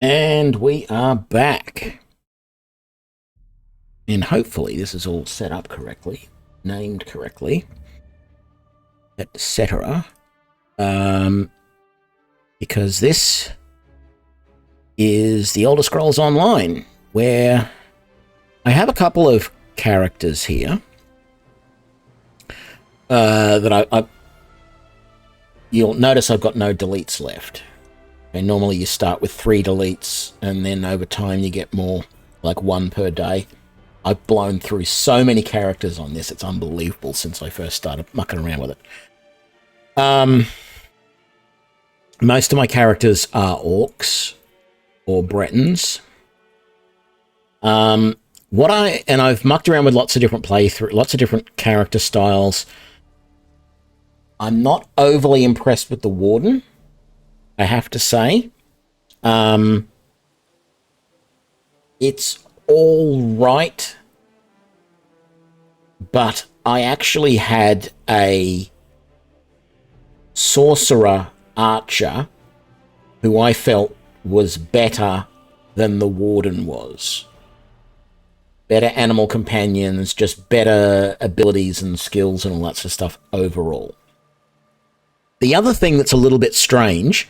And we are back. And hopefully this is all set up correctly, named correctly, etc. Because this is the Elder Scrolls Online, where I have a couple of characters here that you'll notice I've got no deletes left. And normally you start with 3 deletes, and then over time you get more, like 1 per day. I've blown through so many characters on this, it's unbelievable since I first started mucking around with it. Most of my characters are orcs or Bretons. I've mucked around with lots of different playthrough, lots of different character styles. I'm not overly impressed with the Warden, I have to say. It's all right, but I actually had a sorcerer archer who I felt was better than the Warden was. Better animal companions, just better abilities and skills and all that sort of stuff overall. The other thing that's a little bit strange,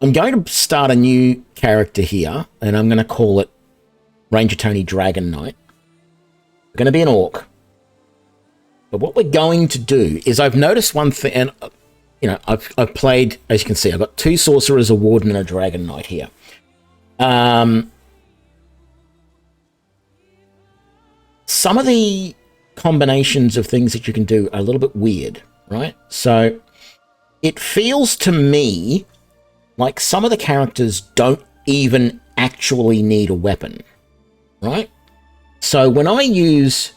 I'm going to start a new character here, and I'm going to call it Ranger Tony DragonKnight. We're going to be an orc. But what we're going to do is, I've noticed one thing, and I've played, as you can see, I've got 2 sorcerers, a warden, and a dragon knight here. Some of the combinations of things that you can do are a little bit weird, right? So it feels to me like some of the characters don't even actually need a weapon, right? So when I use...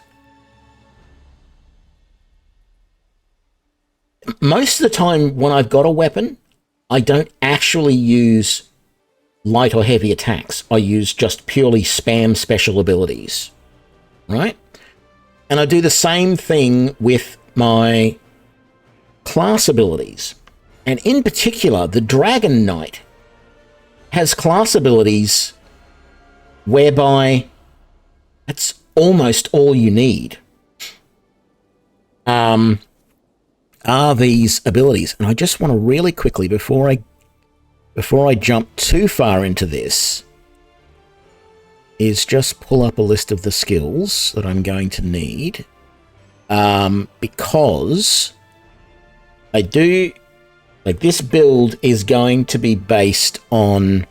most of the time when I've got a weapon, I don't actually use light or heavy attacks. I use just purely spam special abilities, right? And I do the same thing with my class abilities. And in particular, the Dragon Knight has class abilities whereby that's almost all you need. Are these abilities. And I just want to really quickly, before I jump too far into this, is just pull up a list of the skills that I'm going to need. Because I do... like, this build is going to be based on...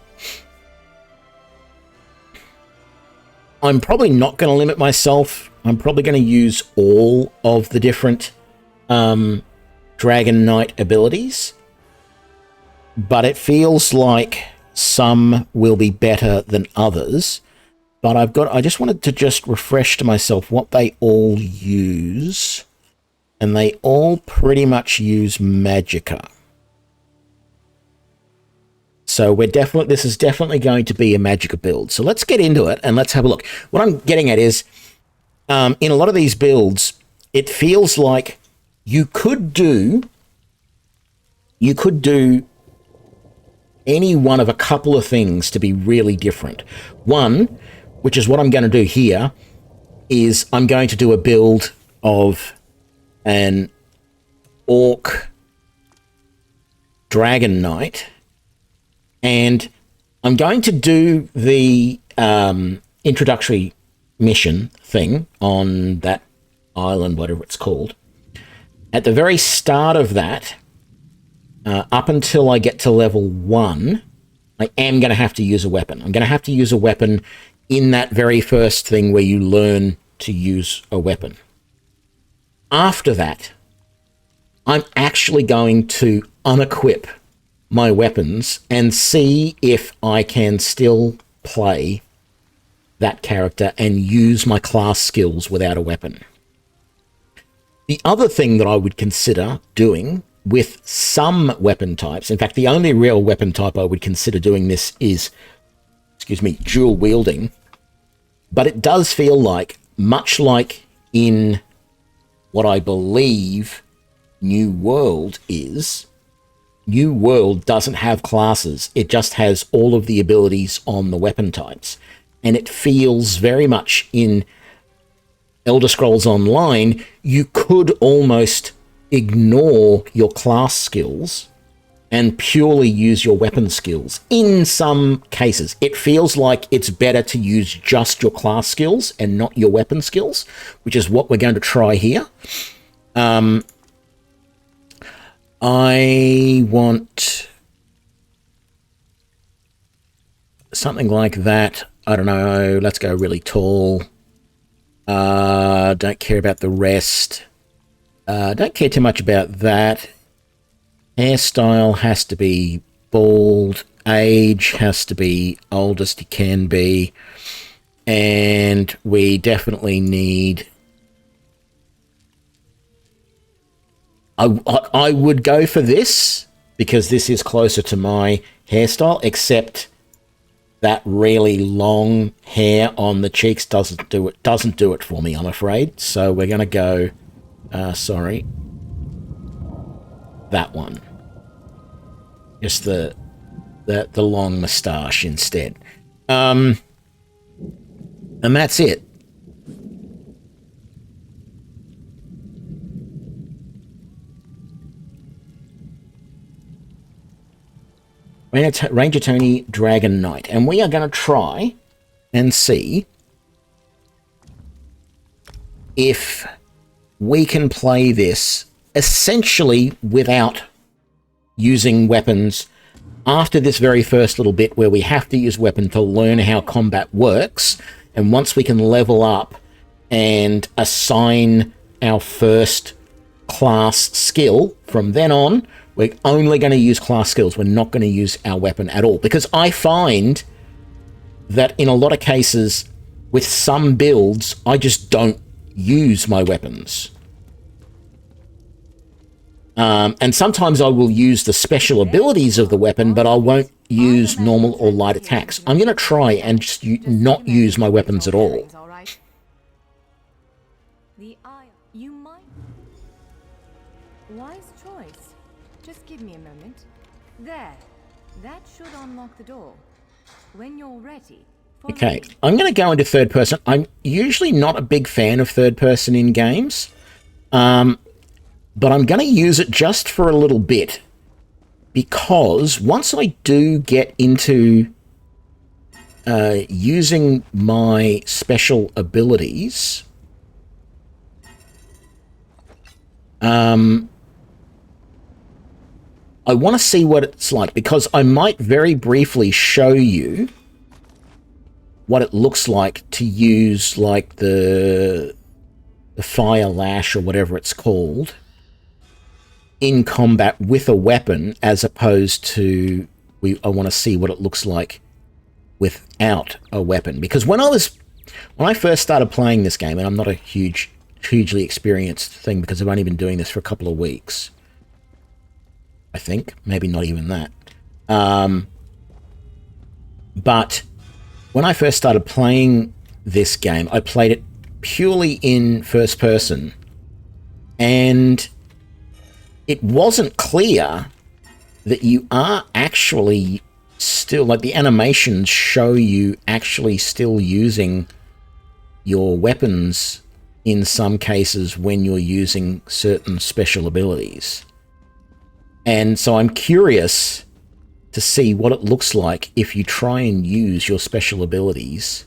I'm probably not going to limit myself. I'm probably going to use all of the different Dragon Knight abilities. But it feels like some will be better than others. But I just wanted to just refresh to myself what they all use. And they all pretty much use Magicka. So this is definitely going to be a Magicka build. So let's get into it and let's have a look. What I'm getting at is, in a lot of these builds, it feels like you could do any one of a couple of things to be really different. One, which is what I'm going to do here, is I'm going to do a build of an Orc Dragon Knight. And I'm going to do the introductory mission thing on that island, whatever it's called. At the very start of that, up until I get to level 1, I am going to have to use a weapon. I'm going to have to use a weapon in that very first thing where you learn to use a weapon. After that, I'm actually going to unequip my weapons and see if I can still play that character and use my class skills without a weapon. The other thing that I would consider doing with some weapon types, in fact, the only real weapon type I would consider doing this is, dual wielding. But it does feel like, much like in what I believe New World is, New World doesn't have classes. It just has all of the abilities on the weapon types. And it feels very much in Elder Scrolls Online, you could almost ignore your class skills and purely use your weapon skills. In some cases, it feels like it's better to use just your class skills and not your weapon skills, which is what we're going to try here. I want something like that. I don't know. Let's go really tall. Don't care about the rest. Don't care too much about that. Hairstyle has to be bald. Age has to be oldest you can be. And we definitely need... I would go for this, because this is closer to my hairstyle, except that really long hair on the cheeks doesn't do it for me, I'm afraid. So we're going to go... sorry. That one. Just the long moustache instead. And that's it. Ranger Tony DragonKnight. And we are going to try and see if we can play this essentially without using weapons after this very first little bit where we have to use weapon to learn how combat works. And once we can level up and assign our first class skill, from then on, we're only going to use class skills. We're not going to use our weapon at all. Because I find that in a lot of cases, with some builds, I just don't use my weapons. And sometimes I will use the special abilities of the weapon, but I won't use normal or light attacks. I'm going to try and just not use my weapons at all. You might. Wise choice. Just give me a moment. There. That should unlock the door. When you're ready. Okay, I'm going to go into third person. I'm usually not a big fan of third person in games. But I'm going to use it just for a little bit, because once I do get into using my special abilities, I want to see what it's like, because I might very briefly show you what it looks like to use like the fire lash or whatever it's called in combat with a weapon, as opposed to I want to see what it looks like without a weapon. Because when I first started playing this game, and I'm not a hugely experienced thing because I've only been doing this for a couple of weeks, I think, maybe not even that. But when I first started playing this game, I played it purely in first person, and it wasn't clear that you are actually still, like, the animations show you actually still using your weapons in some cases when you're using certain special abilities. And so I'm curious to see what it looks like if you try and use your special abilities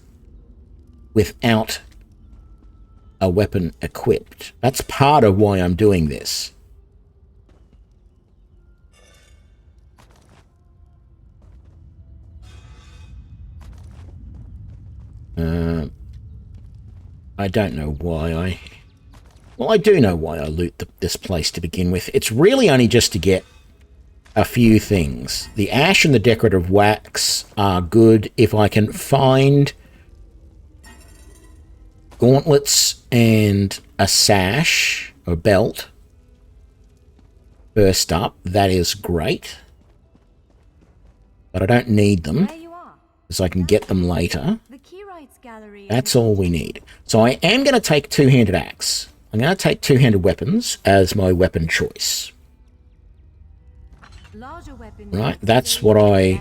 without a weapon equipped. That's part of why I'm doing this. I don't know why well, I do know why I loot this place to begin with. It's really only just to get a few things. The ash and the decorative wax are good if I can find gauntlets and a sash or belt. First up, that is great. But I don't need them, because I can get them later. That's all we need. So I am going to take two-handed axe. I'm going to take two-handed weapons as my weapon choice. right? That's what I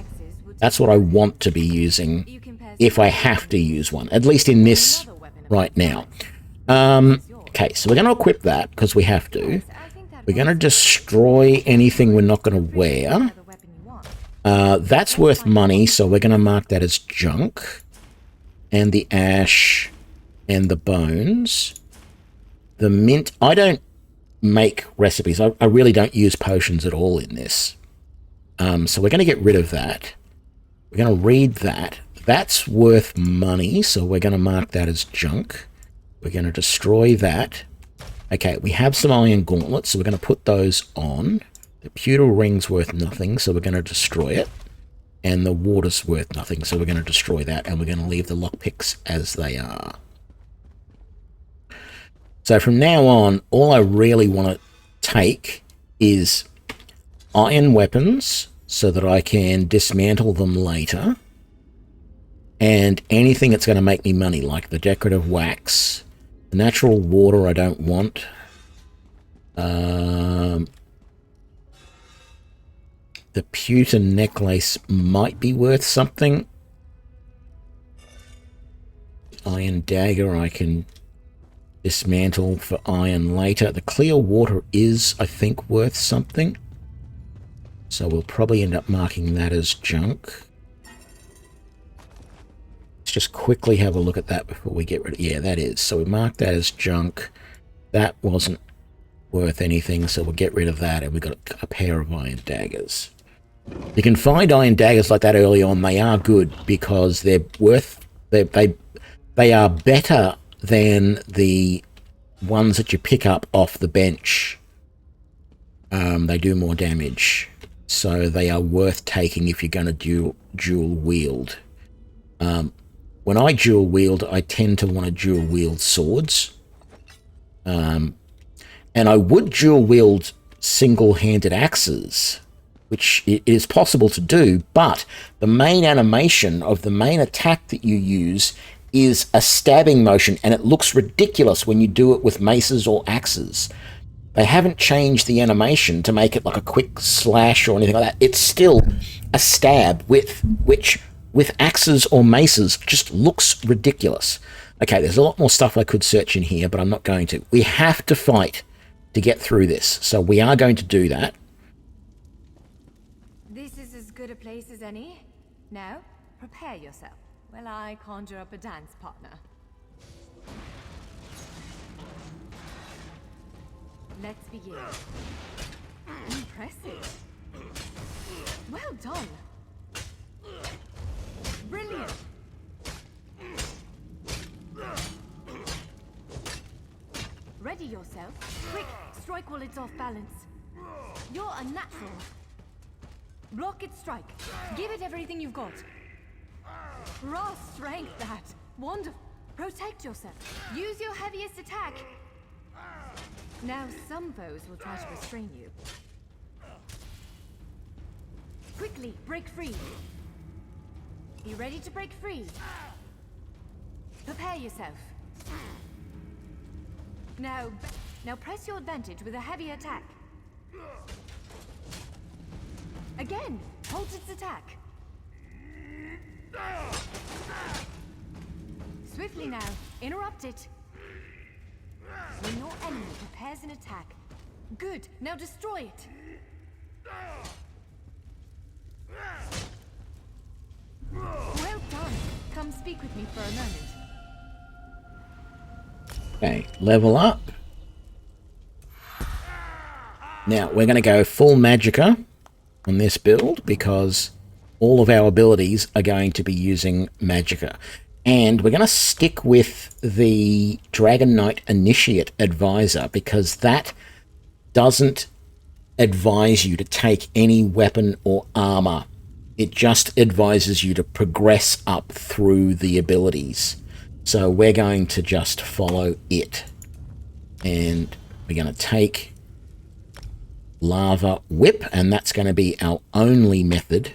want to be using if I have to use one, at least in this right now. Okay, so we're going to equip that because we have to. We're going to destroy anything we're not going to wear. That's worth money, so we're going to mark that as junk. And the ash and the bones. The mint, I don't make recipes. I really don't use potions at all in this. So we're going to get rid of that. We're going to read that. That's worth money, so we're going to mark that as junk. We're going to destroy that. Okay, we have some iron gauntlets, so we're going to put those on. The pewter ring's worth nothing, so we're going to destroy it. And the water's worth nothing, so we're going to destroy that, and we're going to leave the lockpicks as they are. So from now on, all I really want to take is iron weapons so that I can dismantle them later. And anything that's going to make me money, like the decorative wax. The natural water I don't want. The pewter necklace might be worth something. Iron dagger I can dismantle for iron later. The clear water is, I think, worth something. So we'll probably end up marking that as junk. Let's just quickly have a look at that before we get rid of it. Yeah, that is. So we mark that as junk. That wasn't worth anything, so we'll get rid of that, and we've got a pair of iron daggers. You can find iron daggers like that early on. They are good because they're worth... They are better than the ones that you pick up off the bench. They do more damage. So they are worth taking if you're going to dual wield. When I dual wield, I tend to want to dual wield swords. And I would dual wield single-handed axes, which it is possible to do, but the main animation of the main attack that you use is a stabbing motion, and it looks ridiculous when you do it with maces or axes. They haven't changed the animation to make it like a quick slash or anything like that. It's still a stab which with axes or maces just looks ridiculous. Okay, there's a lot more stuff I could search in here, but I'm not going to. We have to fight to get through this, so we are going to do that. This is as good a place as any. Now, prepare yourself while I conjure up a dance partner. Let's begin. Impressive. Well done. Brilliant. Ready yourself. Quick, strike while it's off balance. You're unnatural. Block its strike. Give it everything you've got. Raw strength, that. Wonderful. Protect yourself. Use your heaviest attack. Now some foes will try to restrain you. Quickly, break free. Be ready to break free. Prepare yourself. Now press your advantage with a heavy attack. Again, hold its attack. Swiftly now, interrupt it. When your enemy prepares an attack. Good, now destroy it. Well done. Come speak with me for a moment. Okay, level up. Now, we're going to go full magicka on this build because all of our abilities are going to be using magicka. And we're going to stick with the DragonKnight Initiate Advisor because that doesn't advise you to take any weapon or armor. It just advises you to progress up through the abilities. So we're going to just follow it. And we're going to take Lava Whip, and that's going to be our only method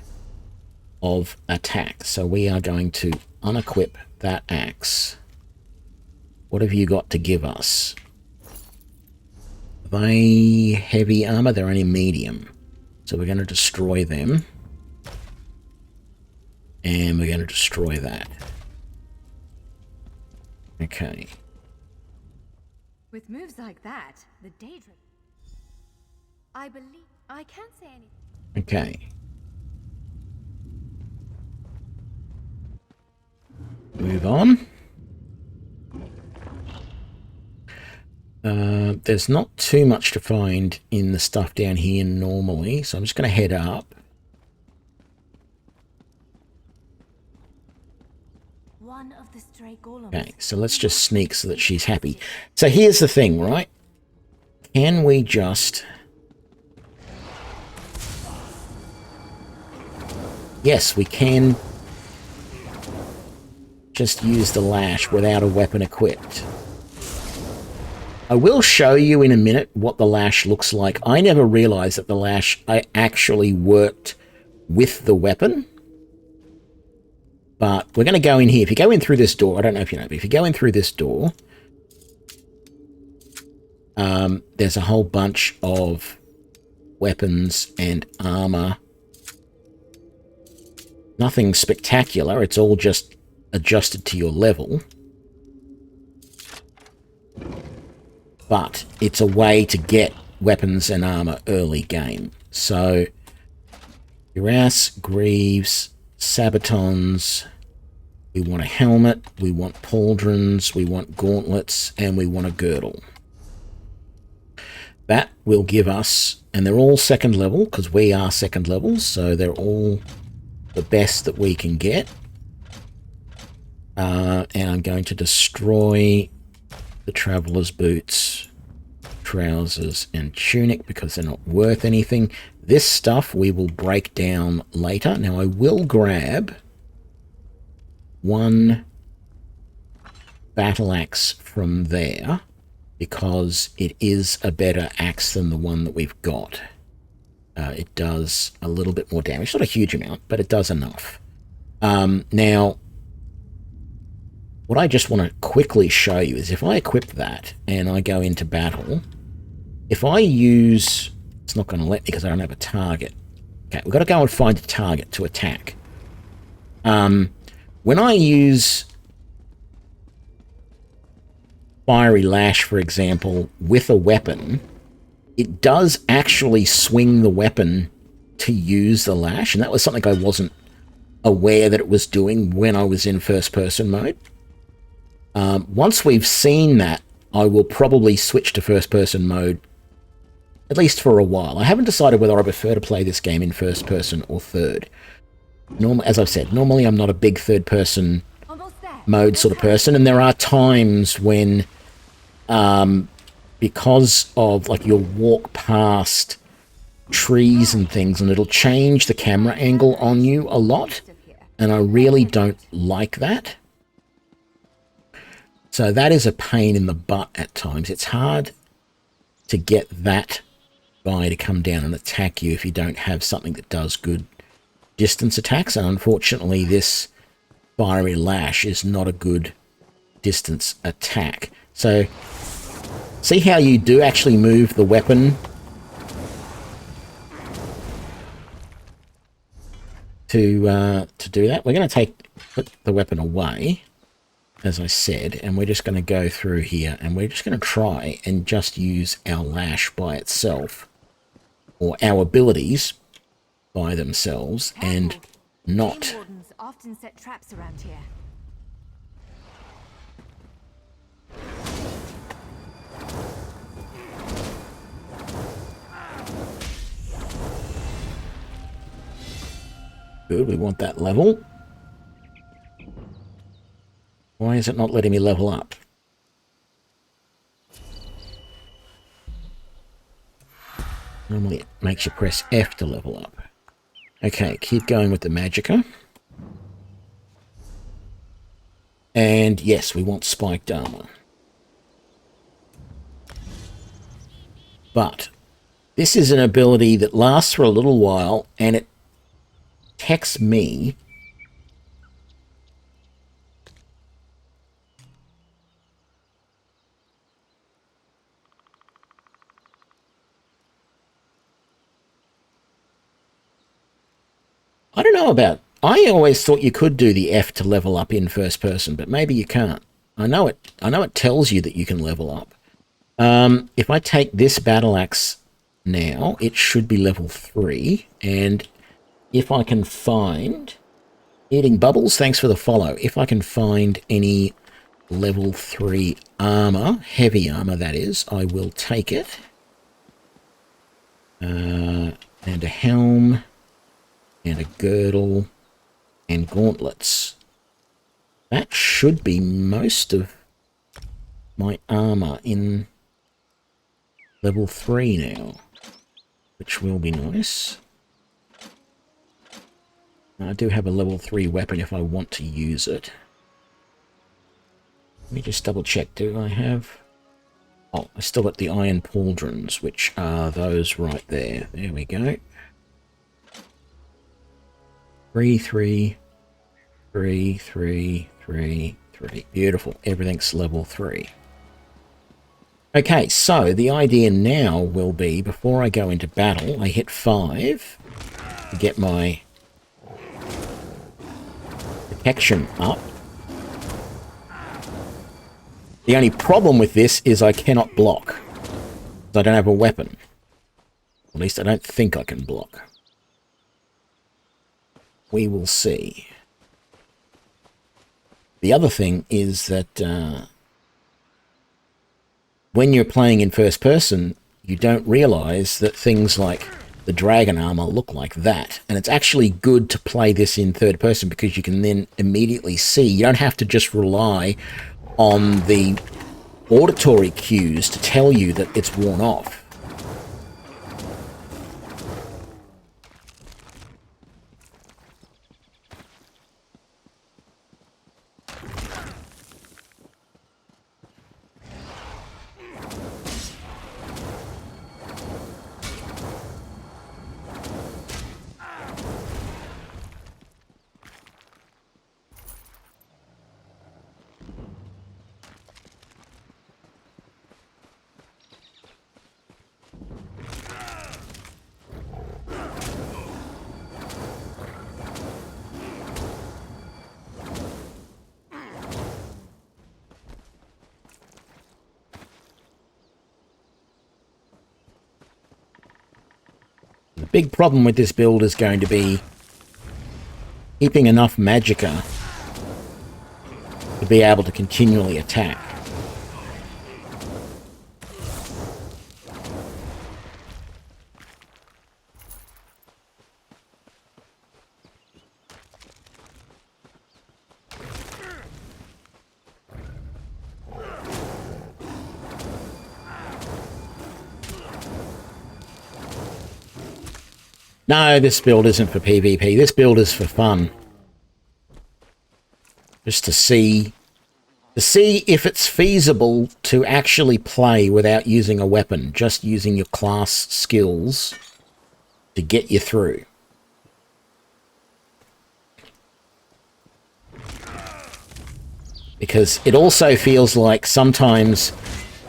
of attack. So we are going to unequip that axe. What have you got to give us? Are they heavy armor? They're only medium. So we're going to destroy them. And we're going to destroy that. Okay. With moves like that, the Daedra... I believe... I can't say anything. Okay. Move on. There's not too much to find in the stuff down here normally, so I'm just going to head up. One of the stray golems. Okay, so let's just sneak so that she's happy. So here's the thing, right? Can we just... Yes, we can just use the lash without a weapon equipped. I will show you in a minute what the lash looks like. I never realized that the lash actually worked with the weapon. But we're going to go in here. If you go in through this door, I don't know if you know, but if you go in through this door, there's a whole bunch of weapons and armor. Nothing spectacular. It's all just adjusted to your level. But it's a way to get weapons and armor early game. So, Cuirass, Greaves, Sabatons, we want a helmet, we want pauldrons, we want gauntlets, and we want a girdle. That will give us, and they're all second level, because we are second levels, so they're all the best that we can get. And I'm going to destroy the Traveler's Boots, trousers, and tunic, because they're not worth anything. This stuff we will break down later. Now I will grab one battle axe from there, because it is a better axe than the one that we've got. It does a little bit more damage. Not a huge amount, but it does enough. Now, what I just want to quickly show you is if I equip that and I go into battle, if I use... It's not going to let me because I don't have a target. Okay, we've got to go and find a target to attack. When I use Fiery Lash, for example, with a weapon, it does actually swing the weapon to use the lash, and that was something I wasn't aware that it was doing when I was in first-person mode. Once we've seen that, I will probably switch to first-person mode, at least for a while. I haven't decided whether I prefer to play this game in first-person or third. As I've said, normally I'm not a big third-person mode sort of person, and there are times when, because of, like, you'll walk past trees and things, and it'll change the camera angle on you a lot, and I really don't like that. So that is a pain in the butt at times. It's hard to get that guy to come down and attack you if you don't have something that does good distance attacks, and unfortunately this Fiery Lash is not a good distance attack. So see how you do actually move the weapon to do that? We're going to put the weapon away, as I said, and we're just going to go through here, and we're just going to try and just use our lash by itself, or our abilities by themselves, and not... Game wardens often set traps around here. Good, we want that level. Why is it not letting me level up? Normally it makes you press F to level up. Okay, keep going with the Magicka. And yes, we want spiked armor. But this is an ability that lasts for a little while, and it protects me I don't know about... I always thought you could do the F to level up in first person, but maybe you can't. I know it tells you that you can level up. If I take this battle axe now, it should be level 3, and if I can find... Eating Bubbles, thanks for the follow. If I can find any level 3 armor, heavy armor that is, I will take it. And a helm, and a girdle, and gauntlets. That should be most of my armor in level 3 now, which will be nice. I do have a level 3 weapon if I want to use it. Let me just double check. Do I have... Oh, I still got the iron pauldrons, which are those right there. There we go. 3, 3, 3, 3, 3, 3. Beautiful. Everything's level 3. Okay, so the idea now will be, before I go into battle, I hit 5 to get my protection up. The only problem with this is I cannot block. I don't have a weapon. At least I don't think I can block. We will see. The other thing is that when you're playing in first person, you don't realize that things like the dragon armor look like that. And it's actually good to play this in third person because you can then immediately see. You don't have to just rely on the auditory cues to tell you that it's worn off. The big problem with this build is going to be keeping enough magicka to be able to continually attack. No, this build isn't for PvP. This build is for fun. Just to see if it's feasible to actually play without using a weapon, just using your class skills to get you through. Because it also feels like sometimes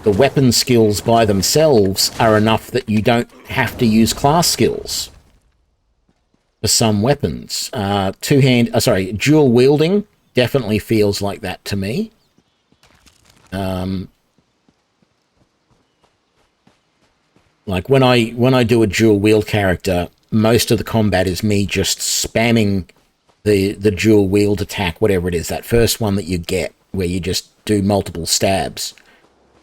the weapon skills by themselves are enough that you don't have to use class skills for some weapons. Dual wielding definitely feels like that to me. Like when I do a dual wield character, most of the combat is me just spamming the dual wield attack, whatever it is, that first one that you get where you just do multiple stabs.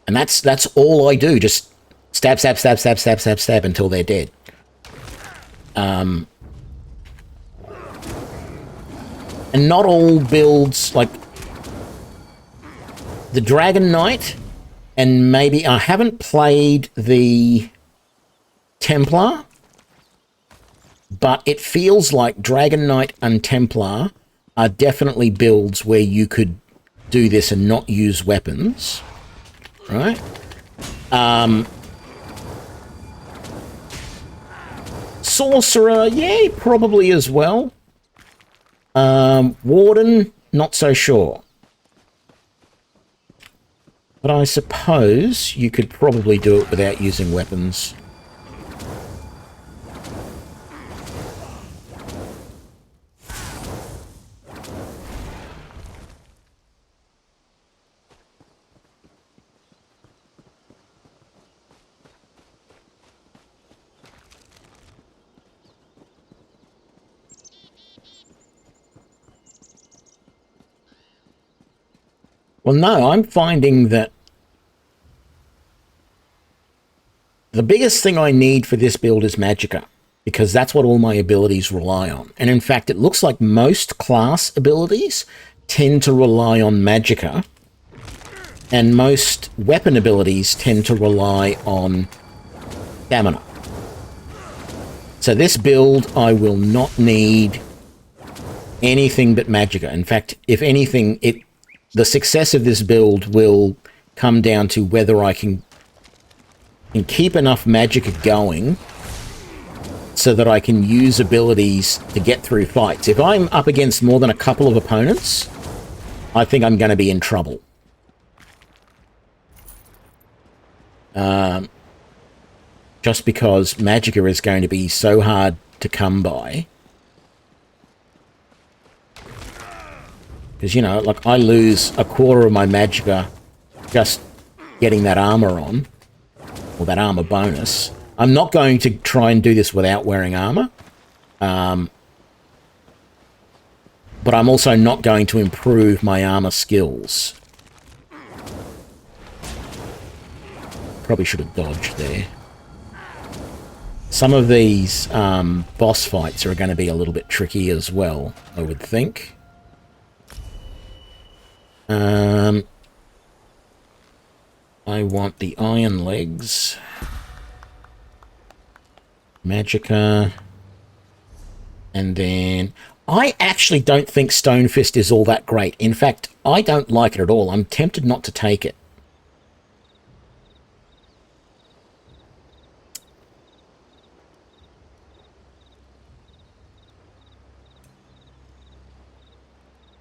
And that's all I do, just stab, stab, stab, stab, stab, stab, stab until they're dead. And not all builds, like the DragonKnight, and maybe I haven't played the Templar, but it feels like DragonKnight and Templar are definitely builds where you could do this and not use weapons, right? Sorcerer, yeah, probably as well. Warden, not so sure. But I suppose you could probably do it without using weapons. Well, no, I'm finding that the biggest thing I need for this build is Magicka, because that's what all my abilities rely on. And in fact, it looks like most class abilities tend to rely on Magicka, and most weapon abilities tend to rely on stamina. So this build, I will not need anything but Magicka. In fact, if anything, the success of this build will come down to whether I can keep enough Magicka going so that I can use abilities to get through fights. If I'm up against more than a couple of opponents, I think I'm going to be in trouble. Just because Magicka is going to be so hard to come by. Because, you know, like, I lose a quarter of my Magicka just getting that armor on, or that armor bonus. I'm not going to try and do this without wearing armor. But I'm also not going to improve my armor skills. Probably should have dodged there. Some of these boss fights are going to be a little bit tricky as well, I would think. I want the iron legs. Magicka. And then... I actually don't think Stone Fist is all that great. In fact, I don't like it at all. I'm tempted not to take it.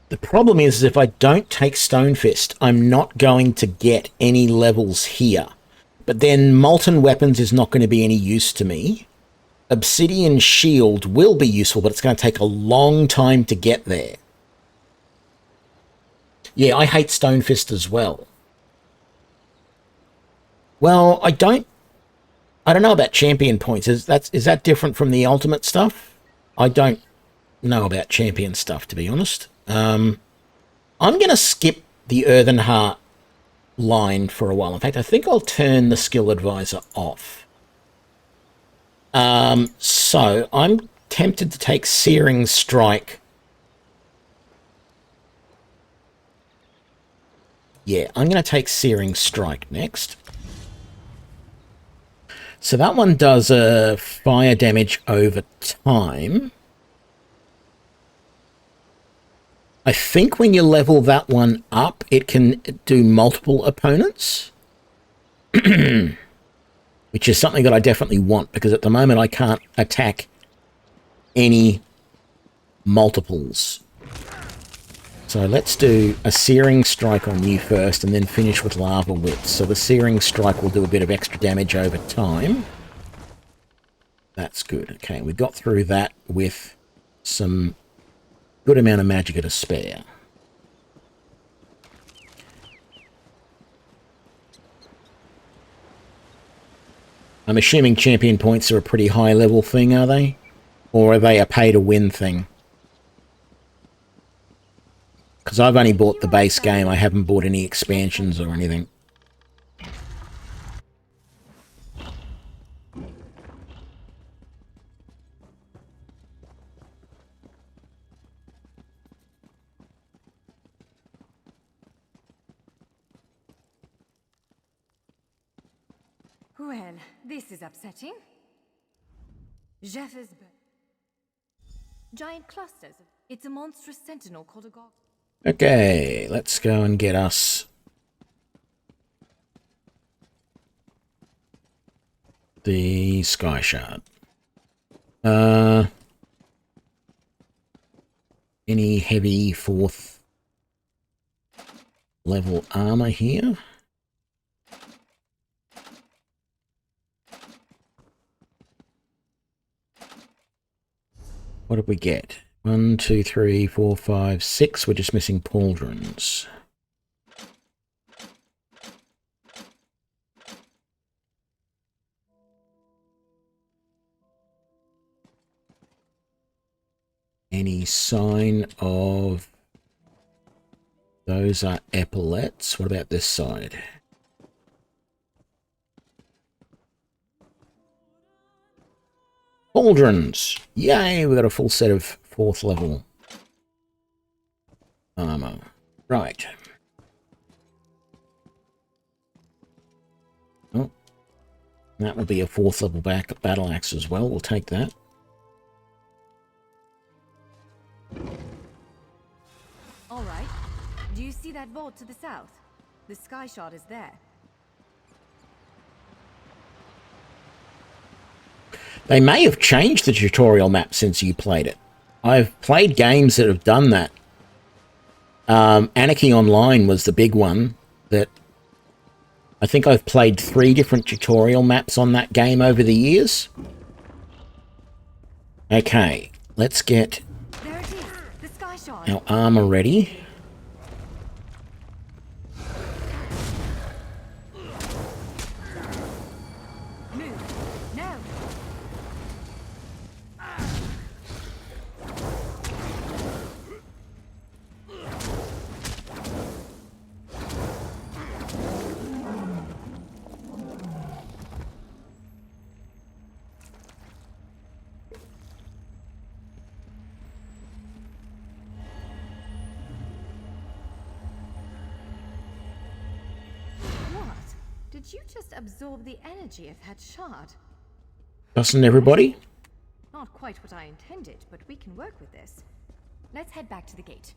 The problem is, if I don't take Stone Fist, I'm not going to get any levels here. But then Molten Weapons is not going to be any use to me. Obsidian Shield will be useful, but it's going to take a long time to get there. Yeah, I hate Stone Fist as well. Well, I don't know about champion points. Is that different from the ultimate stuff? I don't know about champion stuff, to be honest. I'm going to skip the Earthen Heart line for a while. In fact, I think I'll turn the Skill Advisor off. So I'm tempted to take Searing Strike. Yeah, I'm going to take Searing Strike next. So that one does fire damage over time. I think when you level that one up, it can do multiple opponents. Which is something that I definitely want, because at the moment I can't attack any multiples. So let's do a Searing Strike on you first, and then finish with Lava Whip. So the Searing Strike will do a bit of extra damage over time. That's good. Okay, we got through that with some good amount of Magicka to spare. I'm assuming champion points are a pretty high level thing, are they? Or are they a pay to win thing? Because I've only bought the base game, I haven't bought any expansions or anything. Well, this is upsetting. Jeffers. Giant clusters. It's a monstrous sentinel called a gog. Okay, let's go and get us the Sky Shard. Any heavy 4th level armor here? What did we get? 1, 2, 3, 4, 5, 6. We're just missing pauldrons. Any sign of Those are epaulets. What about this side? Pauldrons. Yay, we got a full set of 4th level armor. Right. Oh, that will be a 4th level battle axe as well. We'll take that. All right. Do you see that vault to the south? The sky shard is there. They may have changed the tutorial map since you played it. I've played games that have done that. Anarchy Online was the big one that I think I've played 3 different tutorial maps on that game over the years. Okay, let's get There it is, the sky shard. our armor ready. Move. Now. What? Did you just absorb the energy of that shard? Doesn't everybody? Not quite what I intended, but we can work with this. Let's head back to the gate.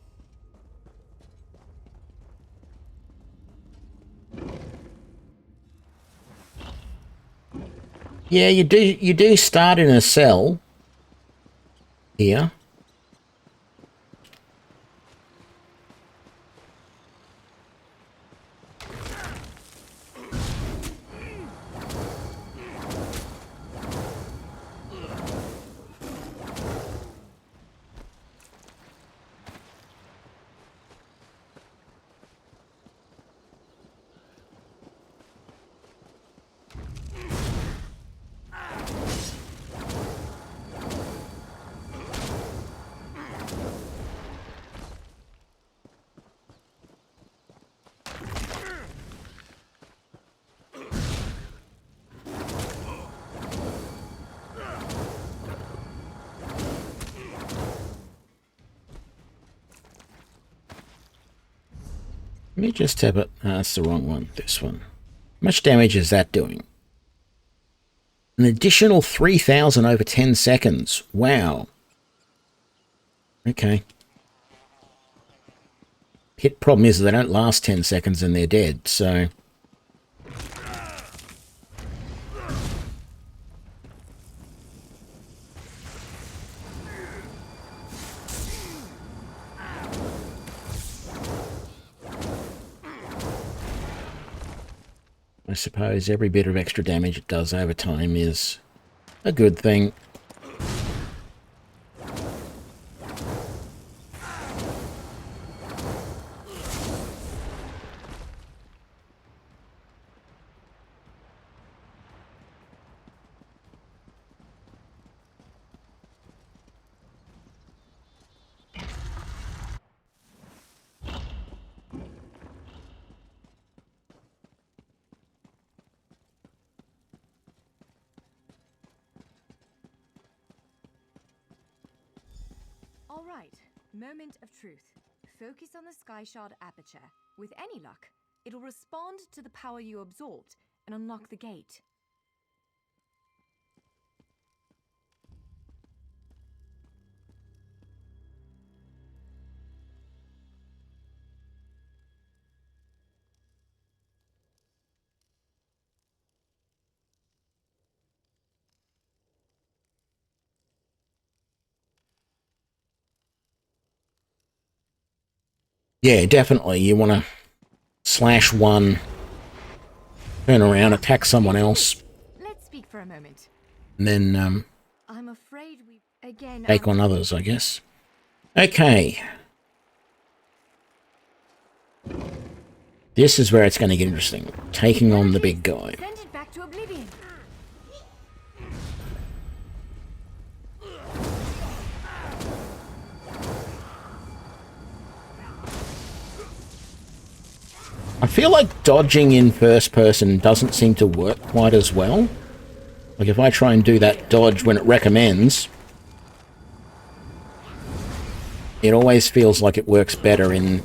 Yeah, you do start in a cell here. Let me just have it. That's the wrong one. This one. How much damage is that doing? An additional 3,000 over 10 seconds. Wow. Okay. Hit problem is they don't last 10 seconds and they're dead, so... I suppose every bit of extra damage it does over time is a good thing. All right, moment of truth. Focus on the sky shard aperture. With any luck, it'll respond to the power you absorbed and unlock the gate. Yeah, definitely. You want to slash one, turn around, attack someone else, Let's speak for a moment. and then I'm afraid we again take on others, I guess. Okay. This is where it's going to get interesting. Taking on the big guy. Send it back to oblivion. I feel like dodging in first person doesn't seem to work quite as well. Like if I try and do that dodge when it recommends, it always feels like it works better in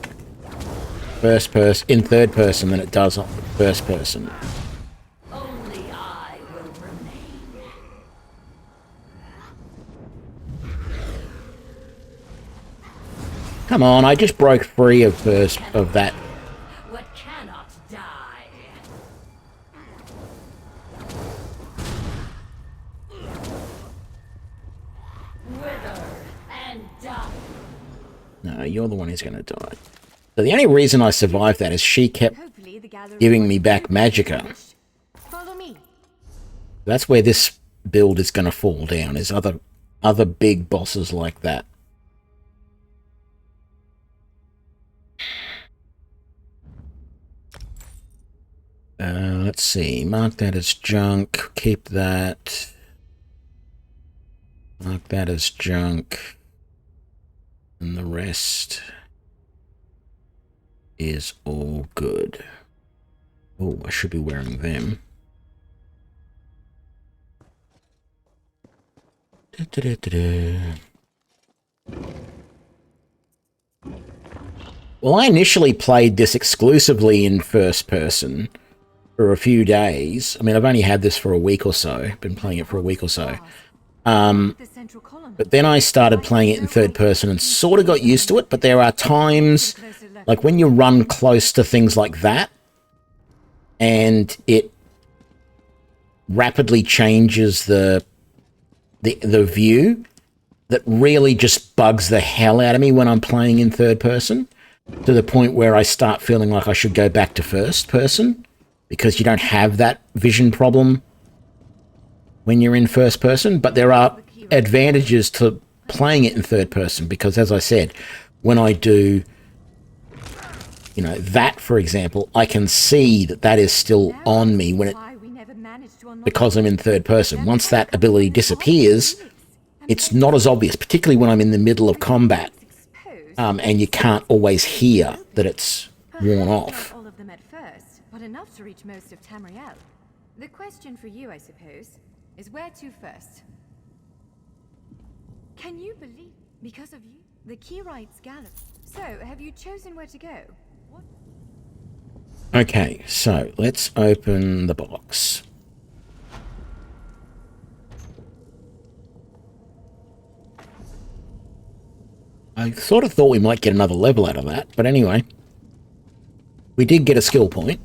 third person than it does on first person. Only I will remain. Come on, I just broke free of that. What cannot die. Wither and die. No, you're the one who's going to die. So the only reason I survived that is she kept Hopefully the gathering giving me back magicka. Follow me. That's where this build is going to fall down, is other big bosses like that. Let's see. Mark that as junk. Keep that. Mark that as junk. And the rest is all good. Oh, I should be wearing them. Well, I initially played this exclusively in first person for a few days. I mean, I've only had this for a week or so. Been playing it for a week or so. But then I started playing it in third person and sort of got used to it. But there are times, like when you run close to things like that, and it rapidly changes the view, that really just bugs the hell out of me when I'm playing in third person, to the point where I start feeling like I should go back to first person, because you don't have that vision problem when you're in first person. But there are advantages to playing it in third person, because as I said, when I do, you know, that, for example, I can see that that is still on me when it, because I'm in third person. Once that ability disappears, it's not as obvious, particularly when I'm in the middle of combat, and you can't always hear that it's worn off. All of them at first, but enough to reach most of Tamriel. The question for you, I suppose, is where to first? Can you believe, because of you, the Keyrights Gallery? So, have you chosen where to go? What? Okay, so let's open the box. I sort of thought we might get another level out of that, but anyway. We did get a skill point.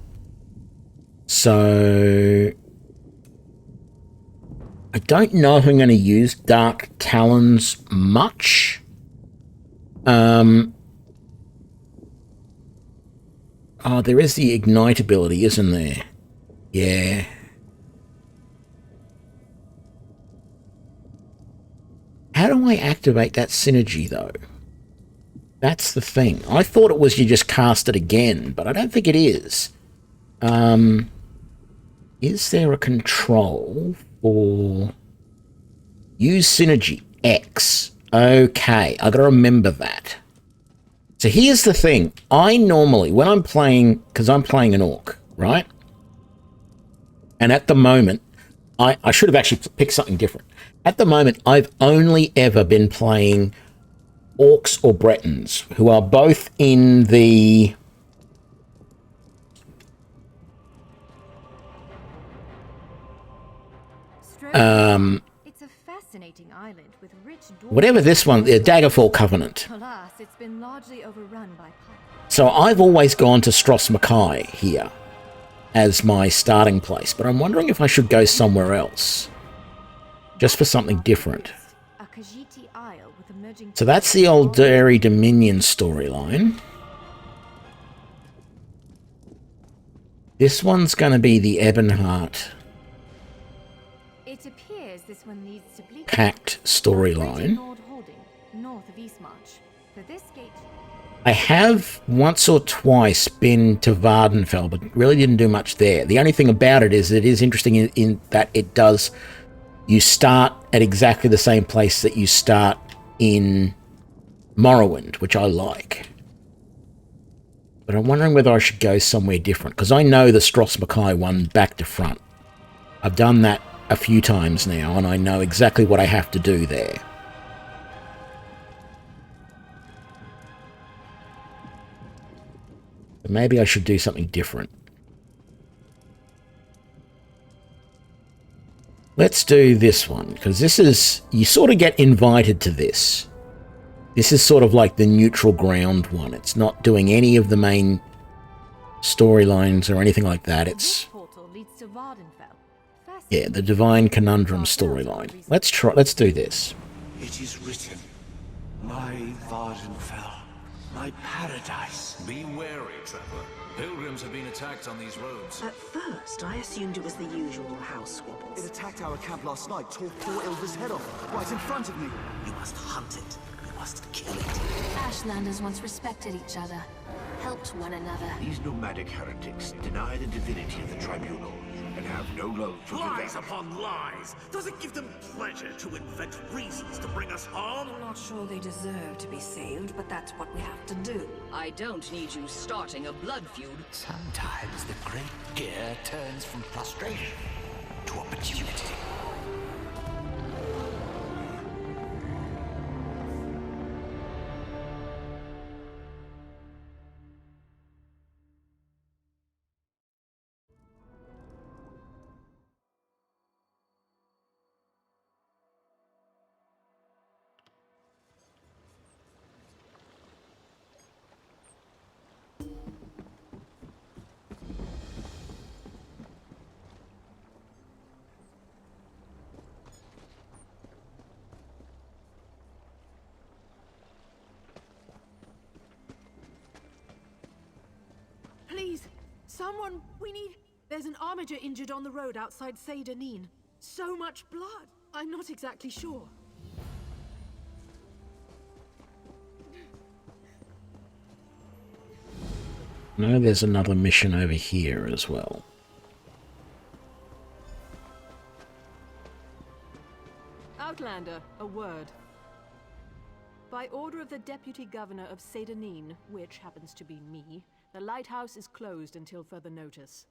So I don't know if I'm going to use Dark Talons much. Oh, there is the Ignite ability, isn't there? Yeah. How do I activate that synergy, though? That's the thing. I thought it was you just cast it again, but I don't think it is. Is there a control for use synergy X? Okay, I gotta remember that. So here's the thing. I normally, when I'm playing, because I'm playing an orc, right? And at the moment, I should have actually picked something different. At the moment, I've only ever been playing orcs or Bretons, who are both in the It's a fascinating island with rich whatever this one, the Daggerfall Covenant. Alas, it's been largely overrun by pirates. So I've always gone to Stros Mackay here as my starting place, but I'm wondering if I should go somewhere else, just for something different. A Khajiiti Isle with emerging. So that's the old Dairy Dominion storyline. This one's going to be the Ebonheart It appears this one leads to Bleak. Pact storyline. Lord Holding, north of Eastmarch. For this gate. I have once or twice been to Vardenfell, but really didn't do much there. The only thing about it is interesting in that it does, you start at exactly the same place that you start in Morrowind, which I like. But I'm wondering whether I should go somewhere different, because I know the Stross Mackay one back to front. I've done that a few times now, and I know exactly what I have to do there. But maybe I should do something different. Let's do this one, because this is... You sort of get invited to this. This is sort of like the neutral ground one. It's not doing any of the main storylines or anything like that. It's... Portal leads to Vardenfell. Yeah, the Divine Conundrum storyline. Let's do this. It is written, my Vardenfell, my paradise. Be wary, traveler. Pilgrims have been attacked on these roads. At first, I assumed it was the usual house squabbles. It attacked our camp last night, tore poor Ilva's head off, right in front of me. You must hunt it. You must kill it. Ashlanders once respected each other, helped one another. These nomadic heretics deny the divinity of the tribunal and have no love for Lies upon lies! Does it give them pleasure to invent reasons to bring us harm? I'm not sure they deserve to be saved, but that's what we have to do. I don't need you starting a blood feud. Sometimes the great gear turns from frustration to opportunity. Please, someone, we need... There's an armiger injured on the road outside Seydanin. So much blood. I'm not exactly sure. No, there's another mission over here as well. Outlander, a word. By order of the Deputy Governor of Seydanin, which happens to be me, the lighthouse is closed until further notice.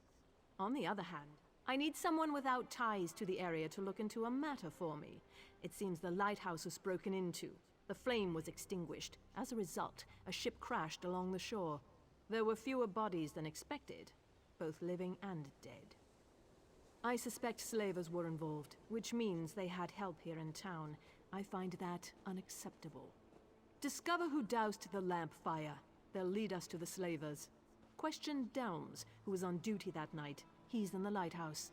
On the other hand, I need someone without ties to the area to look into a matter for me. It seems the lighthouse was broken into. The flame was extinguished. As a result, a ship crashed along the shore. There were fewer bodies than expected, both living and dead. I suspect slavers were involved, which means they had help here in town. I find that unacceptable. Discover who doused the lamp fire. They'll lead us to the slavers. Question Delms, who was on duty that night. He's in the lighthouse.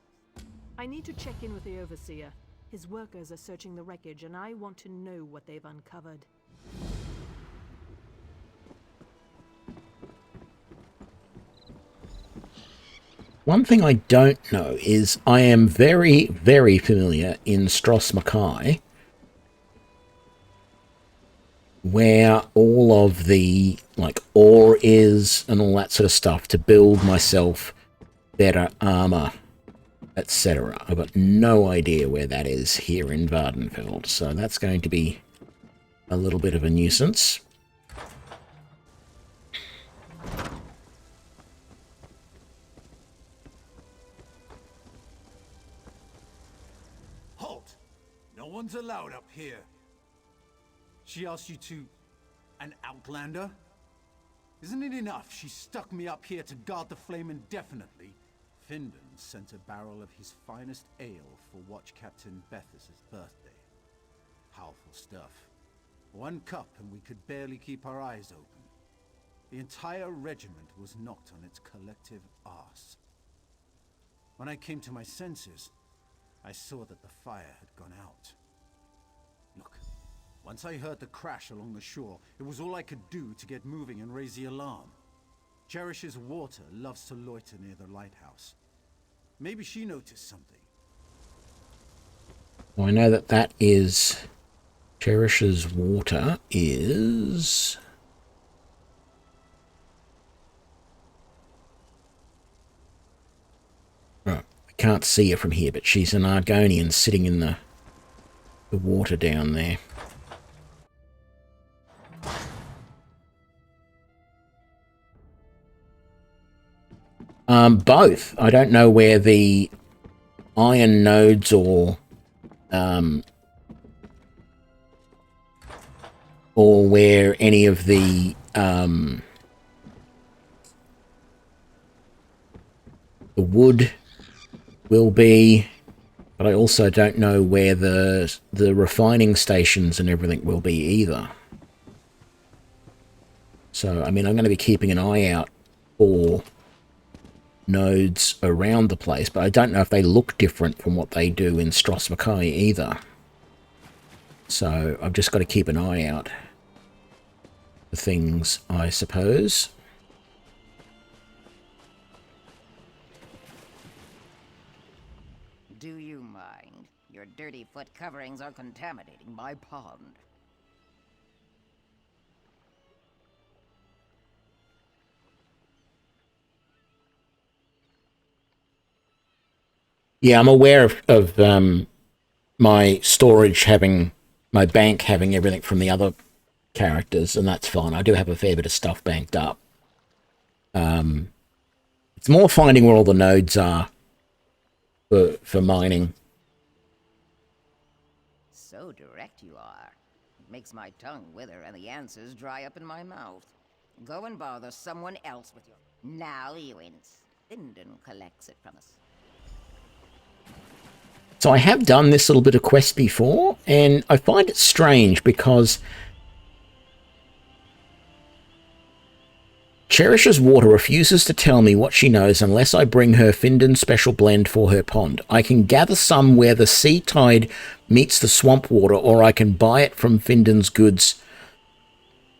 I need to check in with the overseer. His workers are searching the wreckage, and I want to know what they've uncovered. One thing I don't know is I am very, very familiar in Stross Mackay, where all of the, like, ore is and all that sort of stuff to build myself better armor, etc. I've got no idea where that is here in Vardenfell, so that's going to be a little bit of a nuisance. Halt! No one's allowed up here. She asked you to... an outlander? Isn't it enough she stuck me up here to guard the flame indefinitely? Findon sent a barrel of his finest ale for Watch Captain Bethes's birthday. Powerful stuff. One cup and we could barely keep our eyes open. The entire regiment was knocked on its collective arse. When I came to my senses, I saw that the fire had gone out. Look, once I heard the crash along the shore, it was all I could do to get moving and raise the alarm. Cherish's water loves to loiter near the lighthouse. Maybe she noticed something. Well, I know that that is... Cherish's water is... Oh, I can't see her from here, but she's an Argonian sitting in the water down there. Both. I don't know where the iron nodes or where any of the wood will be, but I also don't know where the refining stations and everything will be either. So, I mean, I'm going to be keeping an eye out for nodes around the place, but I don't know if they look different from what they do in Stros Mackay either. So, I've just got to keep an eye out for things, I suppose. Do you mind? Your dirty foot coverings are contaminating my pond. Yeah, I'm aware of my storage having, my bank having everything from the other characters, and that's fine. I do have a fair bit of stuff banked up. It's more finding where all the nodes are for mining. So direct you are. It makes my tongue wither and the answers dry up in my mouth. Go and bother someone else with your... Now you insist. Finden collects it from us. So I have done this little bit of quest before, and I find it strange because Cherish's Water refuses to tell me what she knows unless I bring her Finden special blend for her pond. I can gather some where the sea tide meets the swamp water, or I can buy it from Finden's goods.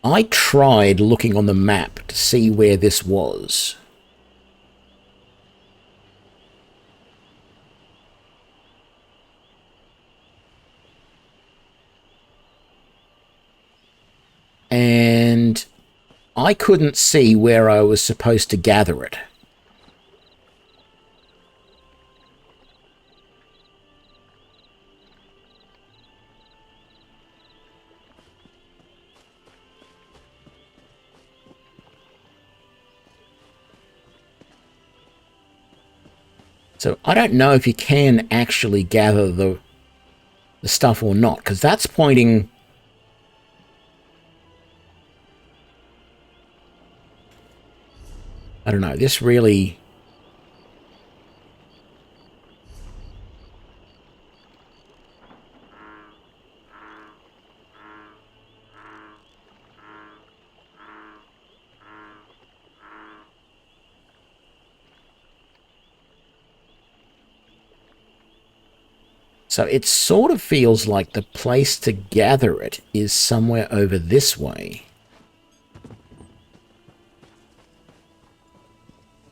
I tried looking on the map to see where this was. And I couldn't see where I was supposed to gather it. So I don't know if you can actually gather the stuff or not, because that's pointing... I don't know, this really... So it sort of feels like the place to gather it is somewhere over this way.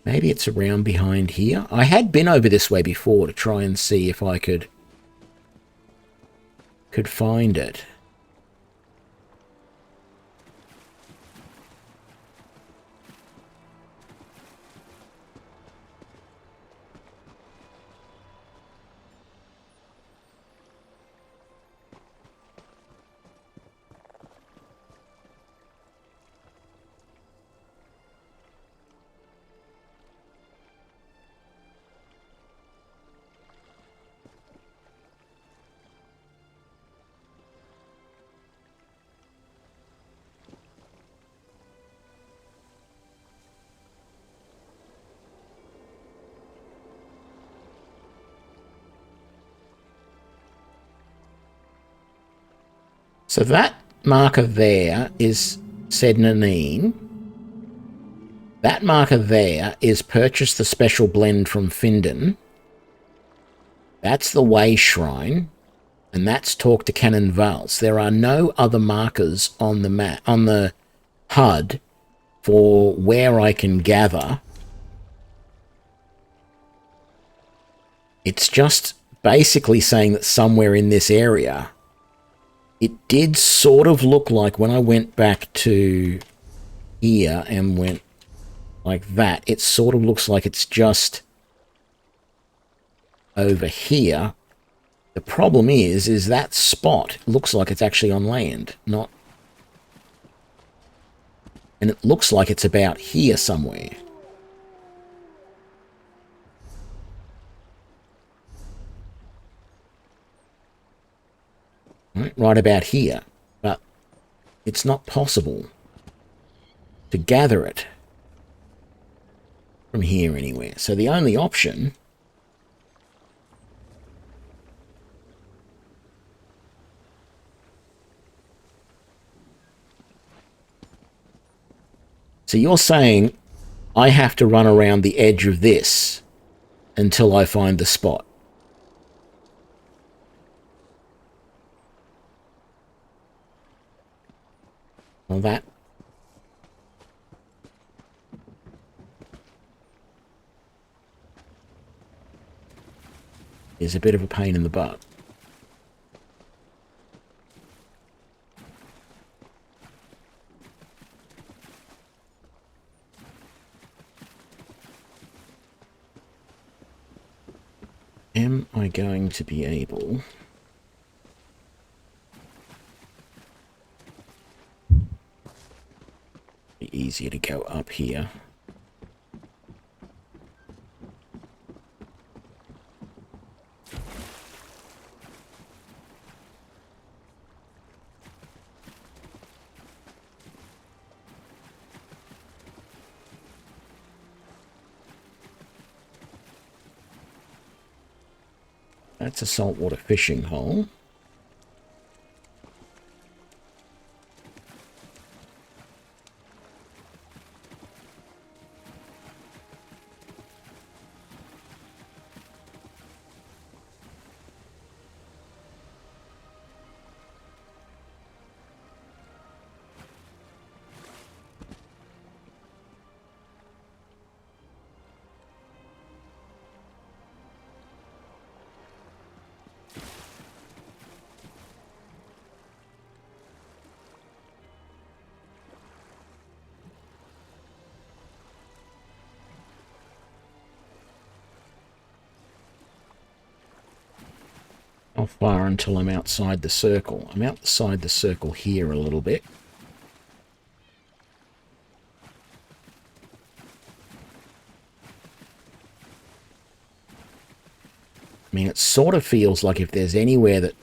Maybe it's around behind here. I had been over this way before to try and see if I could find it. So that marker there is Sednanine. That marker there is purchase the special blend from Finden. That's the Way Shrine. And that's talk to Canon Vals. There are no other markers on the map, on the HUD, for where I can gather. It's just basically saying that somewhere in this area. It did sort of look like when I went back to here and went like that, it sort of looks like it's just over here. The problem is that spot looks like it's actually on land, not... And it looks like it's about here somewhere. right about here, but it's not possible to gather it from here anywhere. So the only option so you're saying I have to run around the edge of this until I find the spot. Well, that is a bit of a pain in the butt. Am I going to be able... Be easier to go up here. That's a saltwater fishing hole. How far until I'm outside the circle? I'm outside the circle here a little bit. I mean, it sort of feels like if there's anywhere that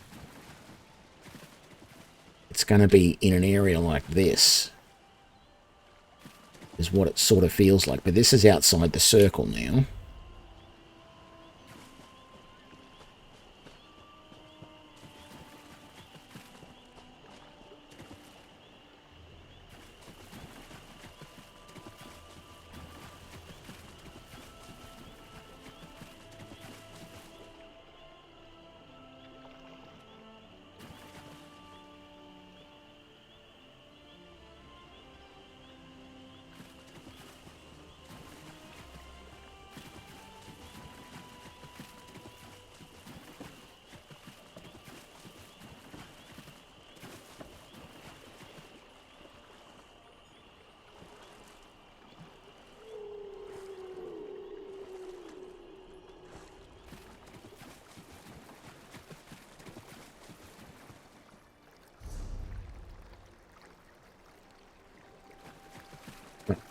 it's going to be in an area like this, is what it sort of feels like. But this is outside the circle now.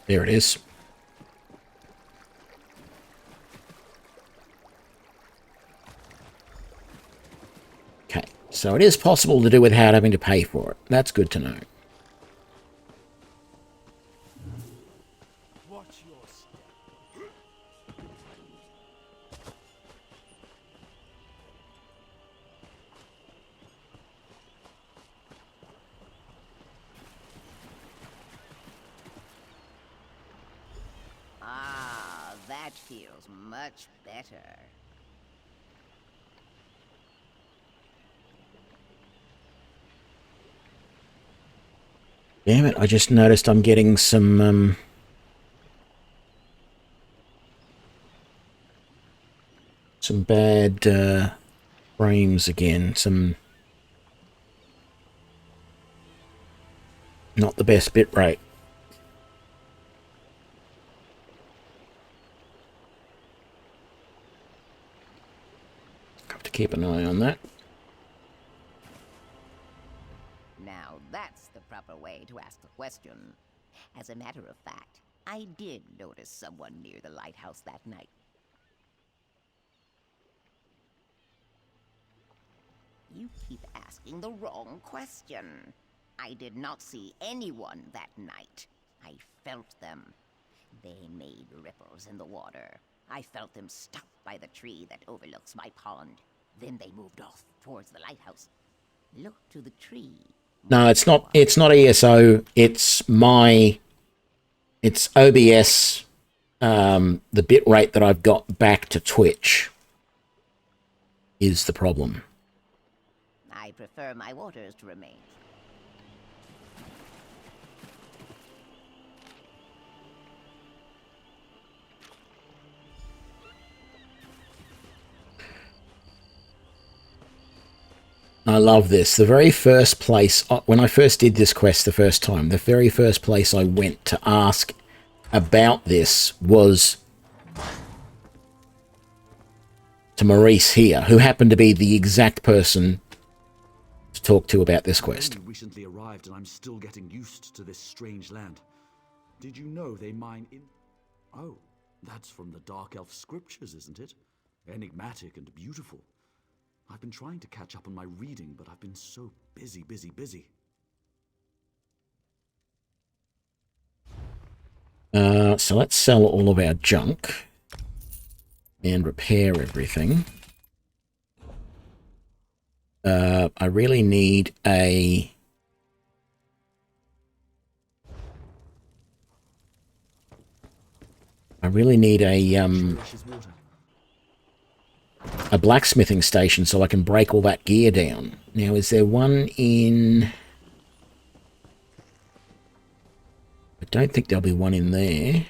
There it is. Okay, so it is possible to do without having to pay for it. That's good to know. Watch your step. Ah, that feels much better. Damn it, I just noticed I'm getting some, bad, frames again. Some... Not the best bit rate. Have to keep an eye on that. Now that's the proper way to ask the question. As a matter of fact, I did notice someone near the lighthouse that night. You keep asking the wrong question. I did not see anyone that night. I felt them. They made ripples in the water. I felt them stop by the tree that overlooks my pond. Then they moved off towards the lighthouse. Look to the tree. No, it's not. It's not ESO. It's OBS. The bit rate that I've got back to Twitch is the problem. I prefer my waters to remain. I love this. The very first place, when I first did this quest the first time, the very first place I went to ask about this was to Maurice here, who happened to be the exact person to talk to about this quest. I only recently arrived and I'm still getting used to this strange land. Did you know they mine in... Oh, that's from the Dark Elf scriptures, isn't it? Enigmatic and beautiful. I've been trying to catch up on my reading, but I've been so busy. So let's sell all of our junk and repair everything. I really need a... a blacksmithing station so I can break all that gear down. Now, is there one in... I don't think there'll be one in there.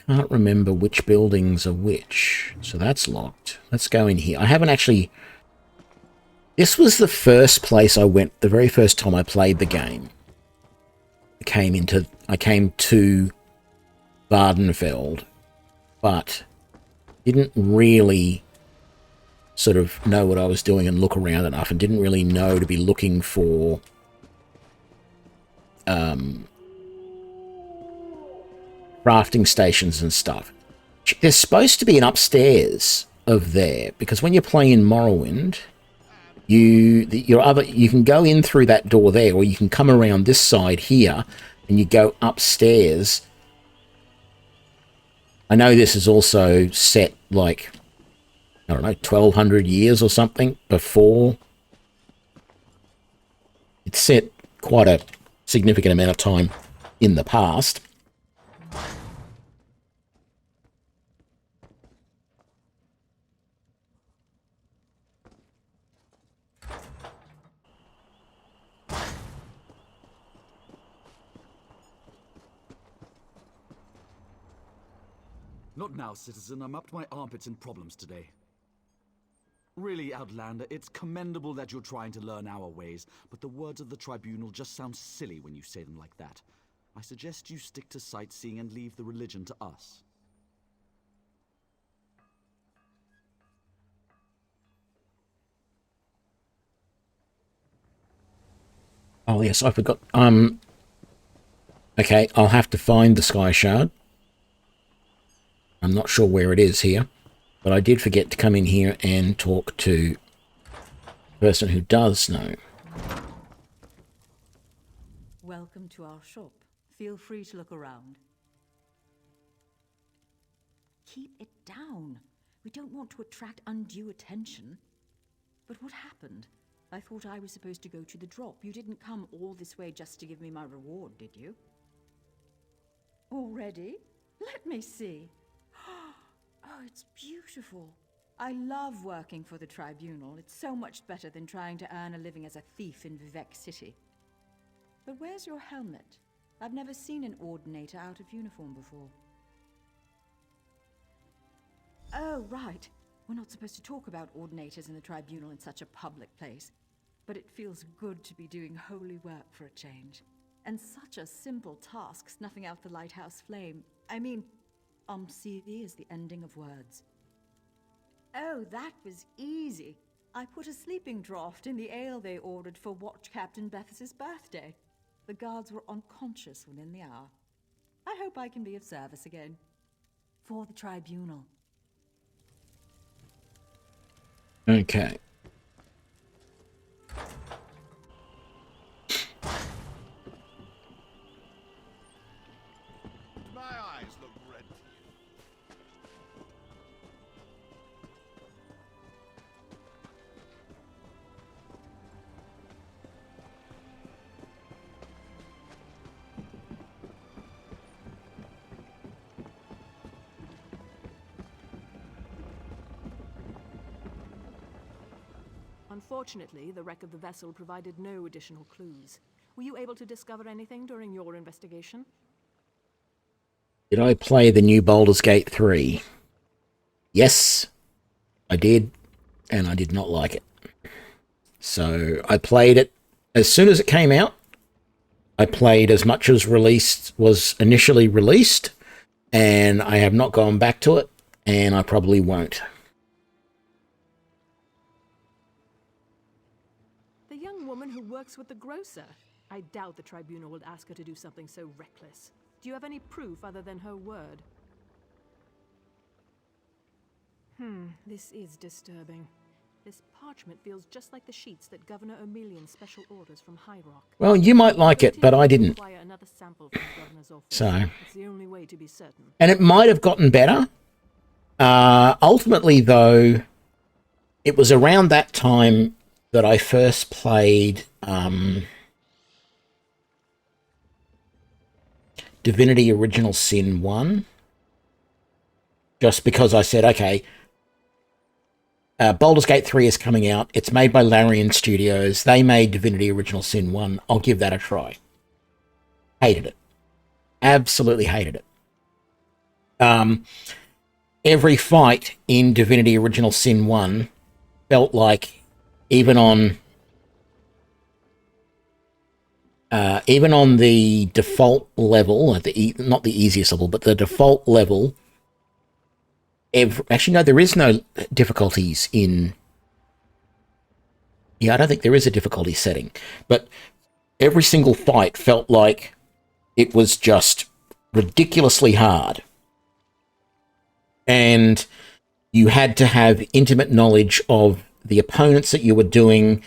Can't remember which buildings are which. So that's locked. Let's go in here. I haven't actually... This was the first place I went, the very first time I played the game. I came to Vardenfeld, but didn't really sort of know what I was doing and look around enough, and didn't really know to be looking for crafting stations and stuff. There's supposed to be an upstairs of there, because when you're playing in Morrowind, you can go in through that door there, or you can come around this side here and you go upstairs. I know this is also set like, I don't know, 1200 years or something before. It's set quite a significant amount of time in the past. Not now, citizen. I'm up to my armpits in problems today. Really, Outlander, it's commendable that you're trying to learn our ways, but the words of the Tribunal just sound silly when you say them like that. I suggest you stick to sightseeing and leave the religion to us. Oh, yes, I forgot. Okay, I'll have to find the Sky Shard. I'm not sure where it is here, but I did forget to come in here and talk to the person who does know. Welcome to our shop. Feel free to look around. Keep it down. We don't want to attract undue attention. But what happened? I thought I was supposed to go to the drop. You didn't come all this way just to give me my reward, did you? Already? Let me see. Oh, it's beautiful. I love working for the Tribunal. It's so much better than trying to earn a living as a thief in Vivec City. But where's your helmet? I've never seen an Ordinator out of uniform before. Oh, right. We're not supposed to talk about Ordinators in the Tribunal in such a public place. But it feels good to be doing holy work for a change. And such a simple task, snuffing out the lighthouse flame. I mean, Umsethi is the ending of words. Oh, that was easy. I put a sleeping draught in the ale they ordered for Watch Captain Bethes's birthday. The guards were unconscious within the hour. I hope I can be of service again. For the Tribunal. Okay. My eyes look red to you. Unfortunately, the wreck of the vessel provided no additional clues. Were you able to discover anything during your investigation? Did I play the new Baldur's Gate 3? Yes, I did, and I did not like it. So I played it as soon as it came out. I played as much as was initially released, and I have not gone back to it, and I probably won't. The young woman who works with the grocer. I doubt the tribunal would ask her to do something so reckless. Do you have any proof other than her word? This is disturbing. This parchment feels just like the sheets that Governor O'Melian's special orders from High Rock. Well, you might like it, but I didn't. So, it's the only way to be certain. And it might have gotten better. Ultimately, though, it was around that time that I first played Divinity Original Sin 1. Just because I said, okay, Baldur's Gate 3 is coming out. It's made by Larian Studios. They made Divinity Original Sin 1. I'll give that a try. Hated it. Absolutely hated it. Every fight in Divinity Original Sin 1 felt like even on the default level, not the easiest level, but the default level, actually, no, there is no difficulties in... Yeah, I don't think there is a difficulty setting. But every single fight felt like it was just ridiculously hard. And you had to have intimate knowledge of the opponents that you were doing.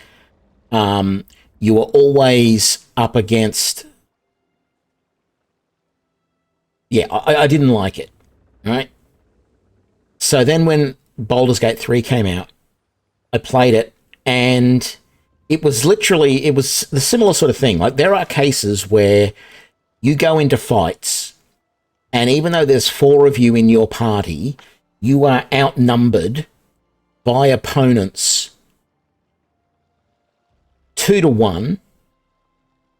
You were always up against... Yeah, I didn't like it. All right? So then when Baldur's Gate 3 came out, I played it, and it was the similar sort of thing. Like, there are cases where you go into fights, and even though there's 4 of you in your party, you are outnumbered by opponents 2 to 1,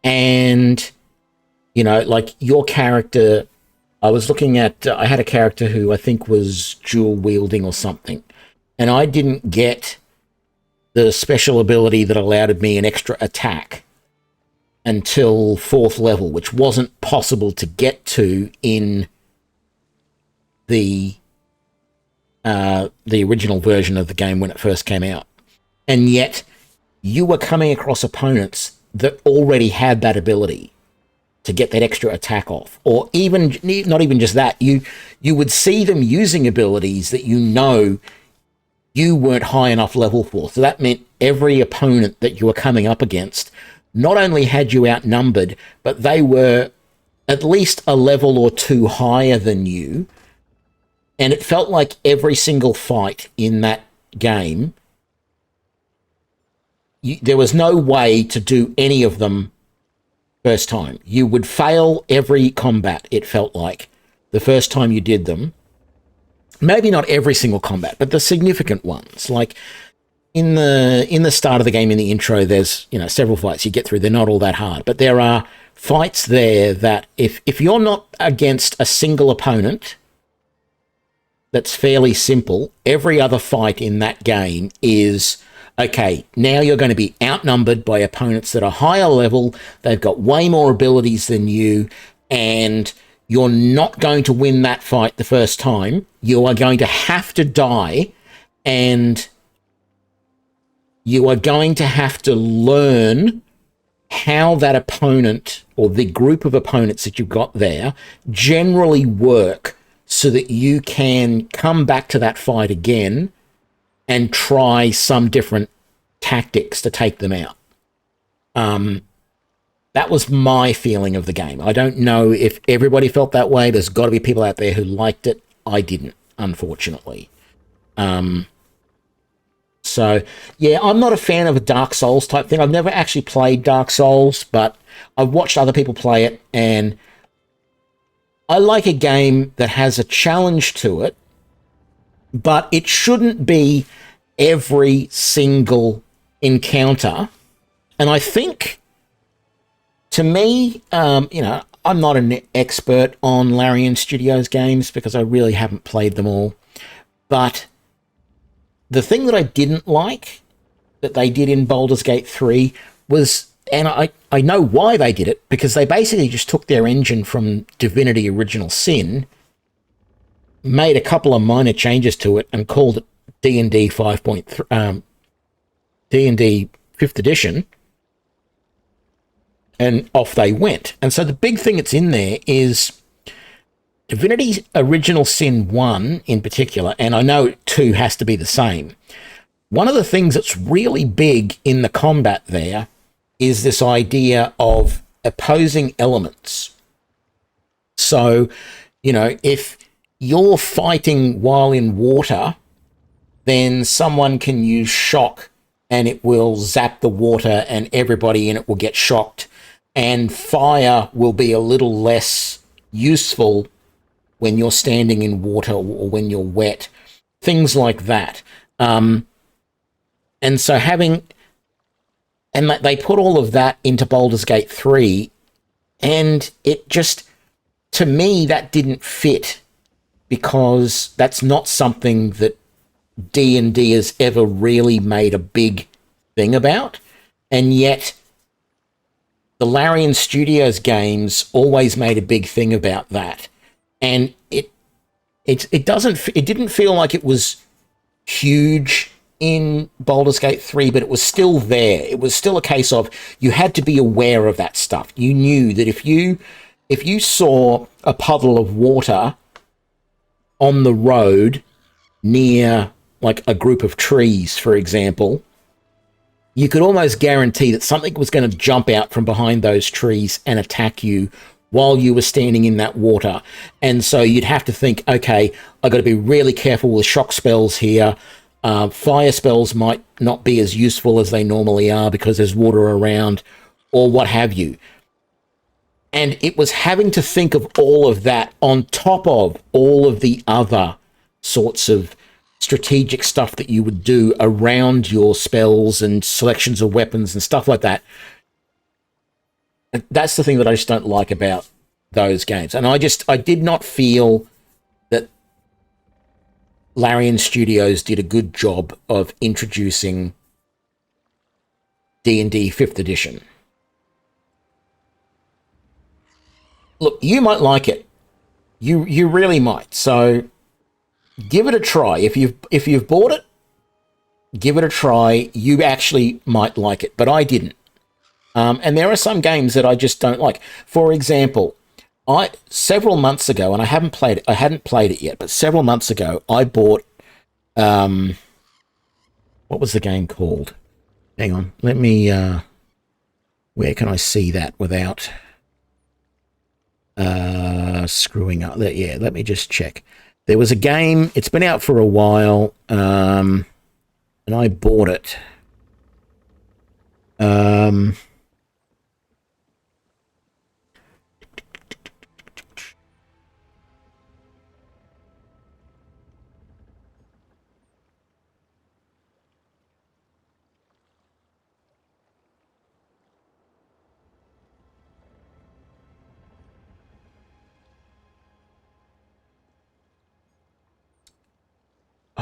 and, you know, like, your character... I was looking at, I had a character who I think was dual wielding or something, and I didn't get the special ability that allowed me an extra attack until 4th level, which wasn't possible to get to in the original version of the game when it first came out. And yet you were coming across opponents that already had that ability to get that extra attack off, or even not even just that, you would see them using abilities that you know you weren't high enough level for. So that meant every opponent that you were coming up against not only had you outnumbered, but they were at least a level or 2 higher than you. And it felt like every single fight in that game, there was no way to do any of them first time. You would fail every combat, it felt like, the first time you did them. Maybe not every single combat, but the significant ones. Like, in the start of the game, in the intro, there's, you know, several fights you get through. They're not all that hard, but there are fights there that if you're not against a single opponent that's fairly simple, every other fight in that game is... Okay, now you're going to be outnumbered by opponents that are higher level, they've got way more abilities than you, and you're not going to win that fight the first time. You are going to have to die, and you are going to have to learn how that opponent, or the group of opponents that you've got there, generally work so that you can come back to that fight again and try some different tactics to take them out. That was my feeling of the game. I don't know if everybody felt that way. There's got to be people out there who liked it. I didn't, unfortunately. So, yeah, I'm not a fan of a Dark Souls type thing. I've never actually played Dark Souls, but I've watched other people play it, and I like a game that has a challenge to it, but it shouldn't be every single encounter. And I think, to me, I'm not an expert on Larian Studios games because I really haven't played them all, but the thing that I didn't like that they did in Baldur's Gate 3 was, and I know why they did it, because they basically just took their engine from Divinity Original Sin, made a couple of minor changes to it, and called it D&D 5.3, D&D 5th edition, and off they went. And so the big thing that's in there is Divinity Original Sin 1 in particular, and I know 2 has to be the same. One of the things that's really big in the combat there is this idea of opposing elements. So, if you're fighting while in water, then someone can use shock and it will zap the water and everybody in it will get shocked. And fire will be a little less useful when you're standing in water or when you're wet, things like that. And so they put all of that into Baldur's Gate 3, and it just, to me, that didn't fit, because that's not something that D&D has ever really made a big thing about. And yet the Larian Studios games always made a big thing about that. And it didn't feel like it was huge in Baldur's Gate 3, but it was still there. It was still a case of you had to be aware of that stuff. You knew that if you saw a puddle of water on the road near like a group of trees, for example, you could almost guarantee that something was going to jump out from behind those trees and attack you while you were standing in that water. And so you'd have to think, okay, I've got to be really careful with shock spells here. Fire spells might not be as useful as they normally are because there's water around, or what have you. And it was having to think of all of that on top of all of the other sorts of strategic stuff that you would do around your spells and selections of weapons and stuff like that. That's the thing that I just don't like about those games. And I did not feel that Larian Studios did a good job of introducing D&D 5th edition. Look, you might like it. You really might. So give it a try. If you've bought it, give it a try. You actually might like it, but I didn't. And there are some games that I just don't like. For example, several months ago, and I hadn't played it yet, but several months ago, I bought what was the game called? Hang on, let me where can I see that without screwing up? Yeah, let me just check. There was a game, it's been out for a while, and I bought it.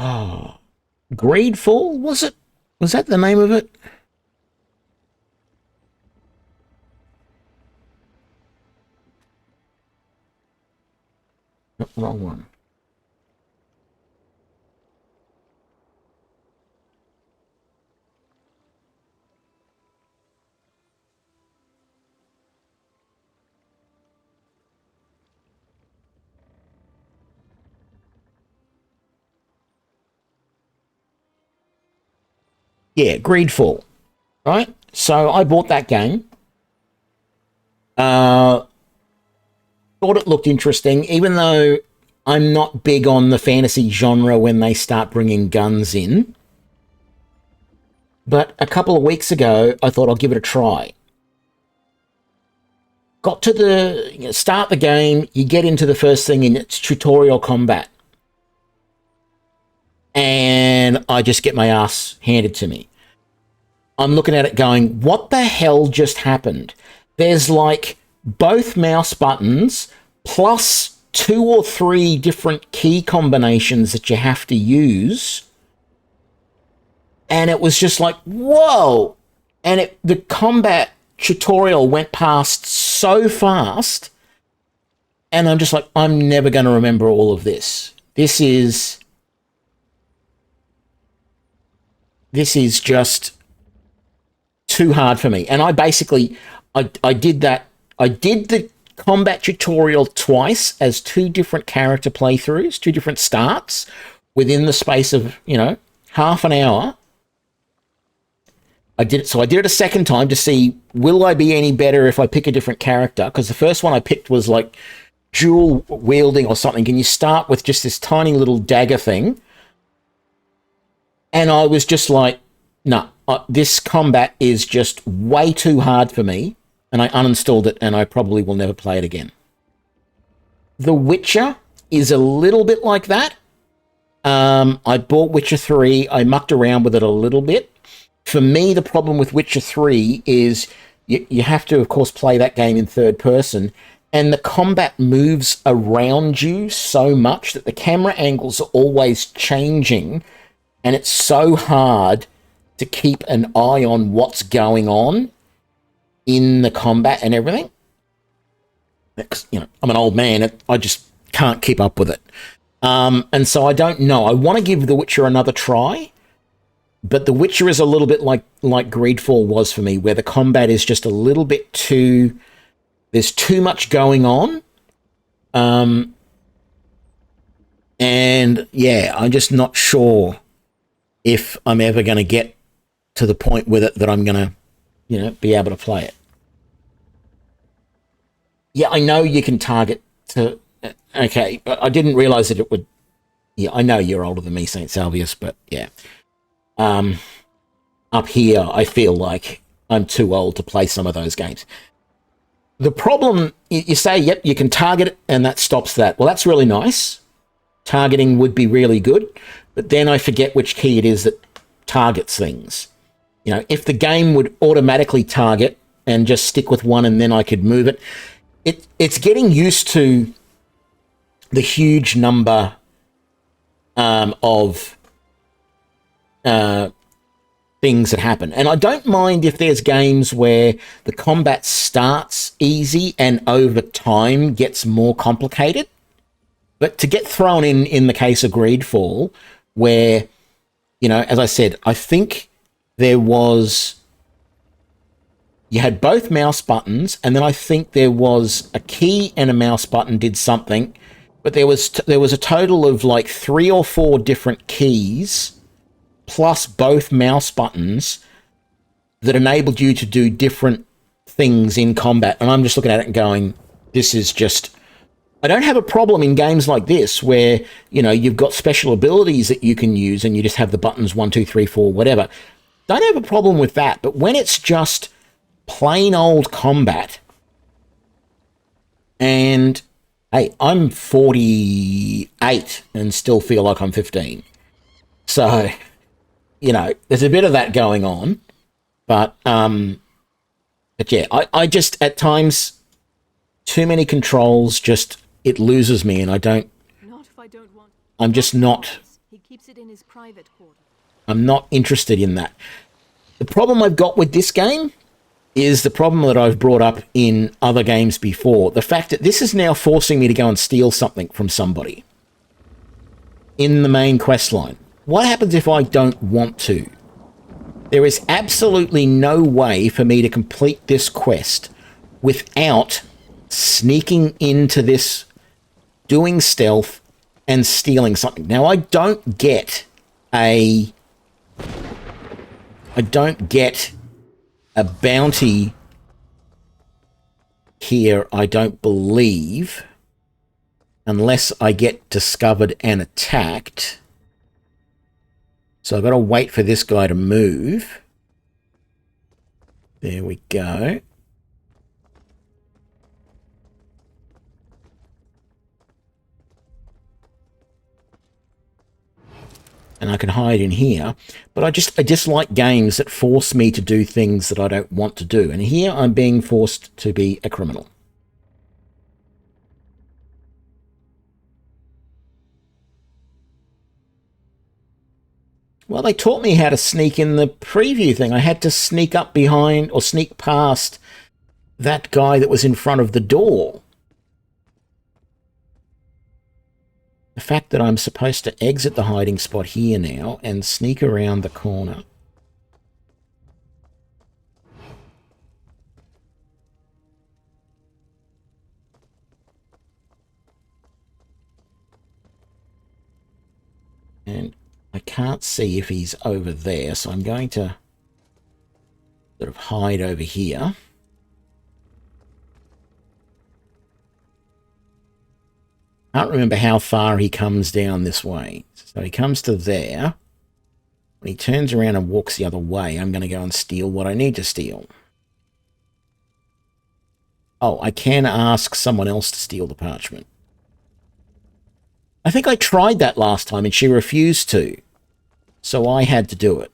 Oh, Greedfall, was it? Was that the name of it? No, wrong one. Yeah, Greedfall. Right? So I bought that game. Thought it looked interesting, even though I'm not big on the fantasy genre when they start bringing guns in. But a couple of weeks ago, I thought I'll give it a try. Got to the start the game, you get into the first thing and it's tutorial combat. And I just get my ass handed to me. I'm looking at it going, what the hell just happened? There's like both mouse buttons plus 2 or 3 different key combinations that you have to use. And it was just like, whoa. And the combat tutorial went past so fast. And I'm just like, I'm never going to remember all of this. This is just too hard for me. And I basically, I did that. I did the combat tutorial twice as 2 different character playthroughs, 2 different starts within the space of, half an hour. I did it a second time to see, will I be any better if I pick a different character? Because the first one I picked was like dual wielding or something. And you start with just this tiny little dagger thing. And I was just like, no, this combat is just way too hard for me. And I uninstalled it and I probably will never play it again. The Witcher is a little bit like that. I bought Witcher 3. I mucked around with it a little bit. For me, the problem with Witcher 3 is you have to, of course, play that game in third person. And the combat moves around you so much that the camera angles are always changing. And it's so hard to keep an eye on what's going on in the combat and everything. I'm an old man. I just can't keep up with it. And so I don't know. I want to give The Witcher another try. But The Witcher is a little bit like Greedfall was for me, where the combat is just a little bit too... There's too much going on. And yeah, I'm just not sure if I'm ever going to get to the point with it that I'm going to, be able to play it. Yeah, I know you can target to... Okay, but I didn't realize that it would... Yeah, I know you're older than me, St. Salvius, but yeah. Up here, I feel like I'm too old to play some of those games. The problem, you say, yep, you can target it, and that stops that. Well, that's really nice. Targeting would be really good, but then I forget which key it is that targets things. If the game would automatically target and just stick with one and then I could move it, it's getting used to the huge number of things that happen. And I don't mind if there's games where the combat starts easy and over time gets more complicated. But to get thrown in the case of Greedfall, where, as I said, I think there was... You had both mouse buttons, and then I think there was a key and a mouse button did something, but there was a total of like 3 or 4 different keys plus both mouse buttons that enabled you to do different things in combat. And I'm just looking at it and going, this is just... I don't have a problem in games like this where, you've got special abilities that you can use and you just have the buttons 1, 2, 3, 4, whatever. Don't have a problem with that. But when it's just plain old combat, and hey, I'm 48 and still feel like I'm 15. So, there's a bit of that going on. But yeah, I just, at times, too many controls, just, it loses me, and I don't... Not if I don't want... I'm just not... He keeps it in his private quarters. I'm not interested in that. The problem I've got with this game is the problem that I've brought up in other games before. The fact that this is now forcing me to go and steal something from somebody in the main quest line. What happens if I don't want to? There is absolutely no way for me to complete this quest without sneaking into this, doing stealth, and stealing something. Now, I don't get a I don't get a bounty here, I don't believe, unless I get discovered and attacked. So I've got to wait for this guy to move. There we go. And I can hide in here, but I dislike games that force me to do things that I don't want to do. And here I'm being forced to be a criminal. Well, they taught me how to sneak in the preview thing. I had to sneak up behind or sneak past that guy that was in front of the door. The fact that I'm supposed to exit the hiding spot here now and sneak around the corner. And I can't see if he's over there, so I'm going to sort of hide over here. I can't remember how far he comes down this way. So he comes to there. When he turns around and walks the other way, I'm going to go and steal what I need to steal. Oh, I can ask someone else to steal the parchment. I think I tried that last time and she refused to. So I had to do it.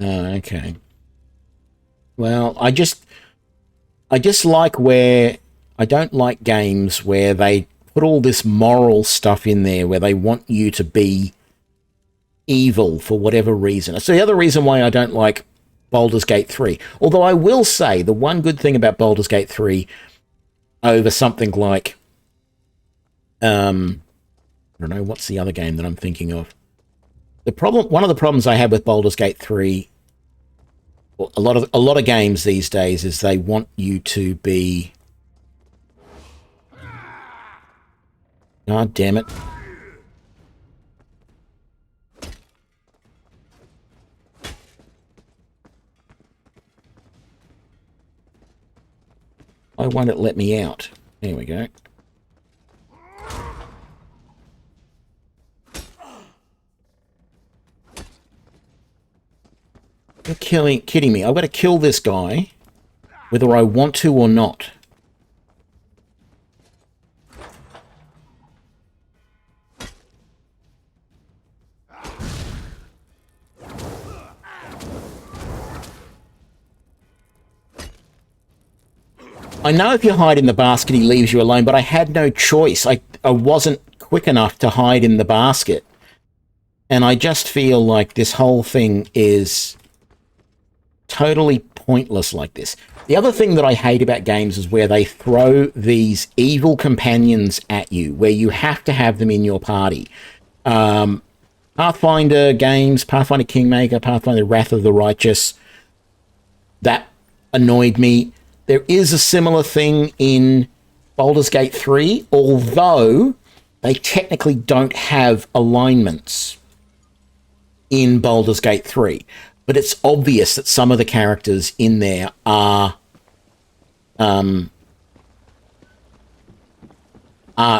Oh, okay. Well, I just like where I don't like games where they put all this moral stuff in there where they want you to be evil for whatever reason. So the other reason why I don't like Baldur's Gate 3. Although I will say the one good thing about Baldur's Gate 3 over something like I don't know, what's the other game that I'm thinking of? One of the problems I have with Baldur's Gate 3, well, a lot of games these days, is they want you to be... God damn it. Why won't it let me out? There we go. You're kidding me. I've got to kill this guy, whether I want to or not. I know if you hide in the basket, he leaves you alone, but I had no choice. I wasn't quick enough to hide in the basket. And I just feel like this whole thing is totally pointless like this. The other thing that I hate about games is where they throw these evil companions at you, where you have to have them in your party. Pathfinder games, Pathfinder Kingmaker, Pathfinder Wrath of the Righteous, that annoyed me. There is a similar thing in Baldur's Gate 3, although they technically don't have alignments in Baldur's Gate 3. But it's obvious that some of the characters in there are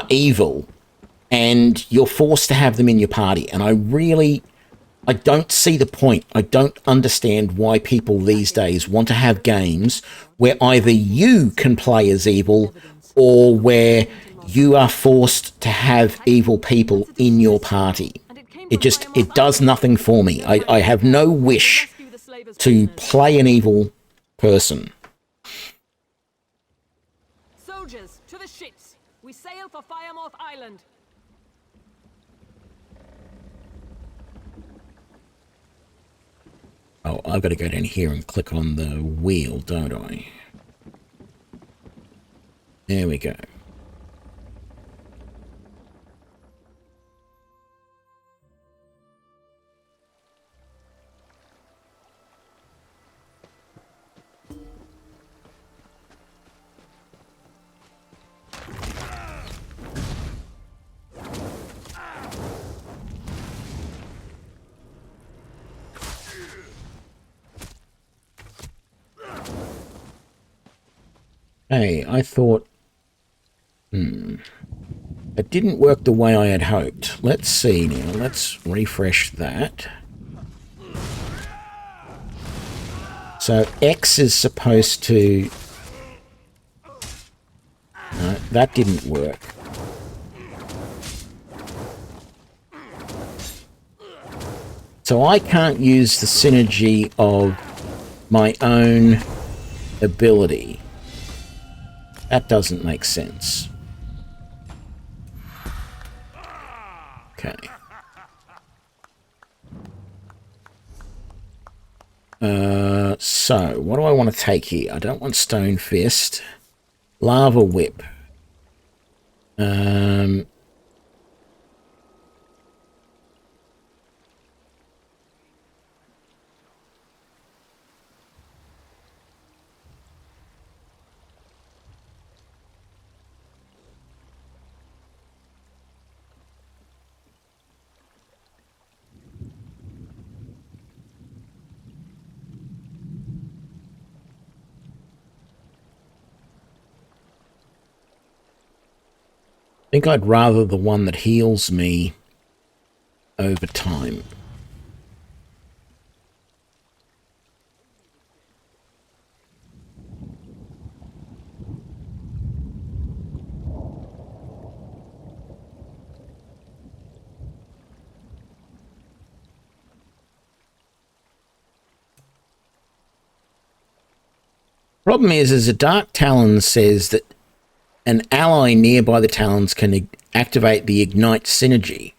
evil, and you're forced to have them in your party. And I don't see the point. I don't understand why people these days want to have games where either you can play as evil or where you are forced to have evil people in your party. It does nothing for me. I have no wish to play an evil person. Soldiers, to the ships. We sail for Firemouth Island. Oh, I've got to go down here and click on the wheel, don't I? There we go. Hey, I thought... It didn't work the way I had hoped. Let's see now. Let's refresh that. So X is supposed to... No, that didn't work. So I can't use the synergy of my own ability. That doesn't make sense. Okay. So, what do I want to take here? I don't want Stone Fist. Lava Whip. I think I'd rather the one that heals me over time. Problem is the Dark Talon says that an ally nearby the Talons can activate the Ignite synergy.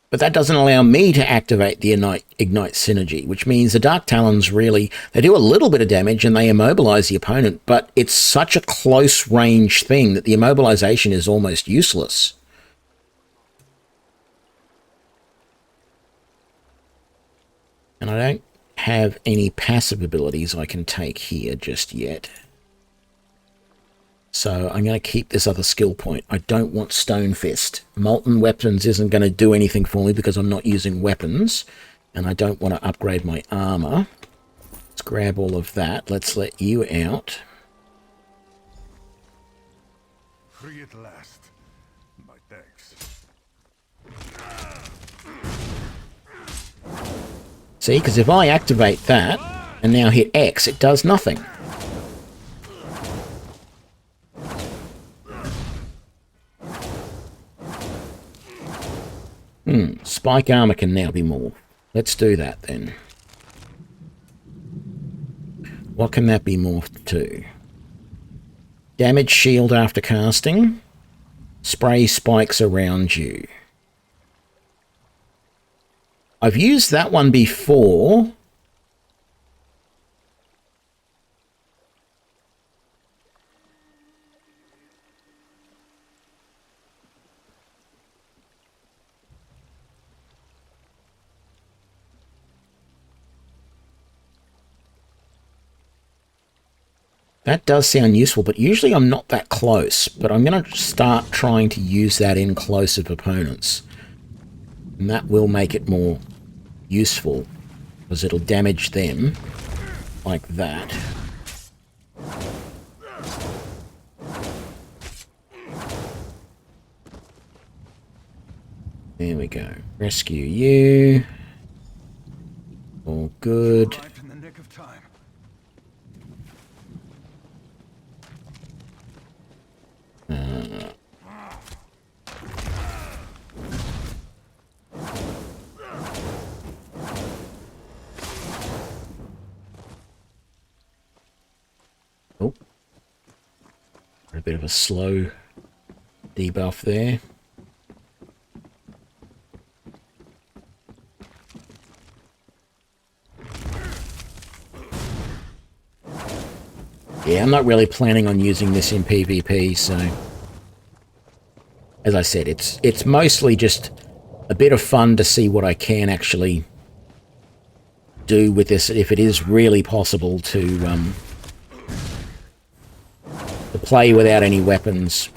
But that doesn't allow me to activate the Ignite synergy, which means the Dark Talons really, they do a little bit of damage and they immobilize the opponent, but it's such a close range thing that the immobilization is almost useless. And I don't have any passive abilities I can take here just yet. So I'm going to keep this other skill point. I don't want Stone Fist. Molten Weapons isn't going to do anything for me because I'm not using weapons. And I don't want to upgrade my armor. Let's grab all of that. Let's let you out. Free at last. My thanks. See, because if I activate that and now hit X, it does nothing. Spike armor can now be morphed. Let's do that then. What can that be morphed to? Damage shield after casting. Spray spikes around you. I've used that one before. That does sound useful, but usually I'm not that close. But I'm going to start trying to use that in close of opponents. And that will make it more useful, because it'll damage them like that. There we go. Rescue you. All good. Oh. A bit of a slow debuff there. Yeah, I'm not really planning on using this in PvP, so... As I said, it's mostly just a bit of fun to see what I can actually do with this, if it is really possible to play without any weapons.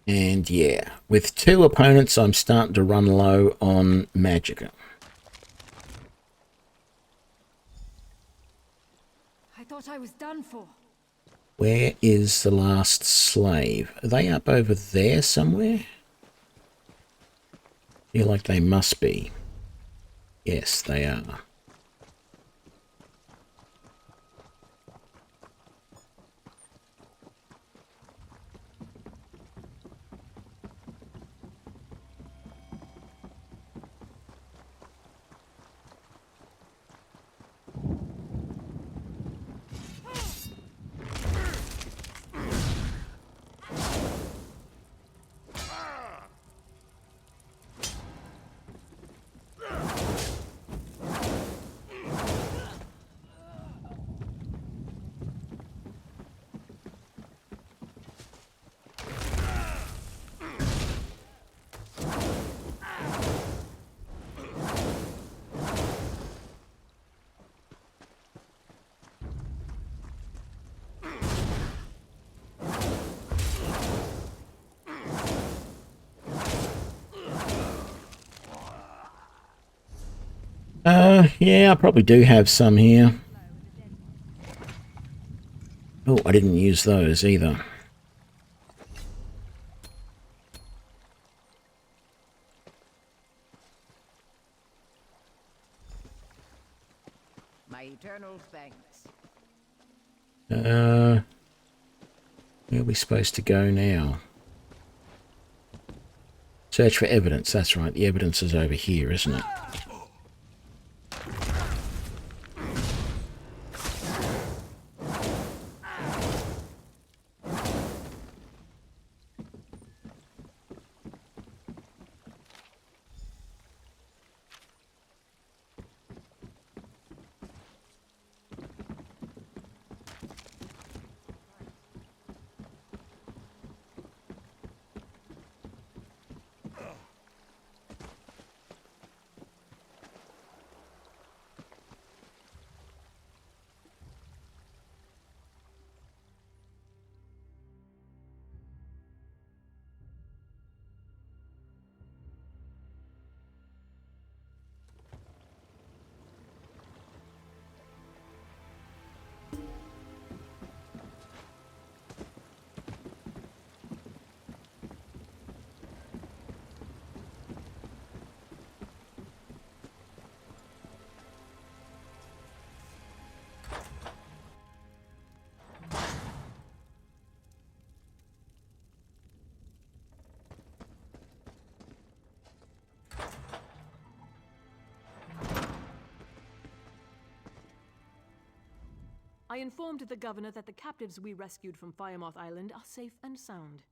And yeah, with 2 opponents, I'm starting to run low on magicka. I thought I was done for. Where is the last slave? Are they up over there somewhere? Feel like they must be. Yes, they are. Yeah, I probably do have some here. Oh, I didn't use those either. My eternal thanks. Where are we supposed to go now? Search for evidence, that's right. The evidence is over here, isn't it? I informed the governor that the captives we rescued from Firemoth Island are safe and sound.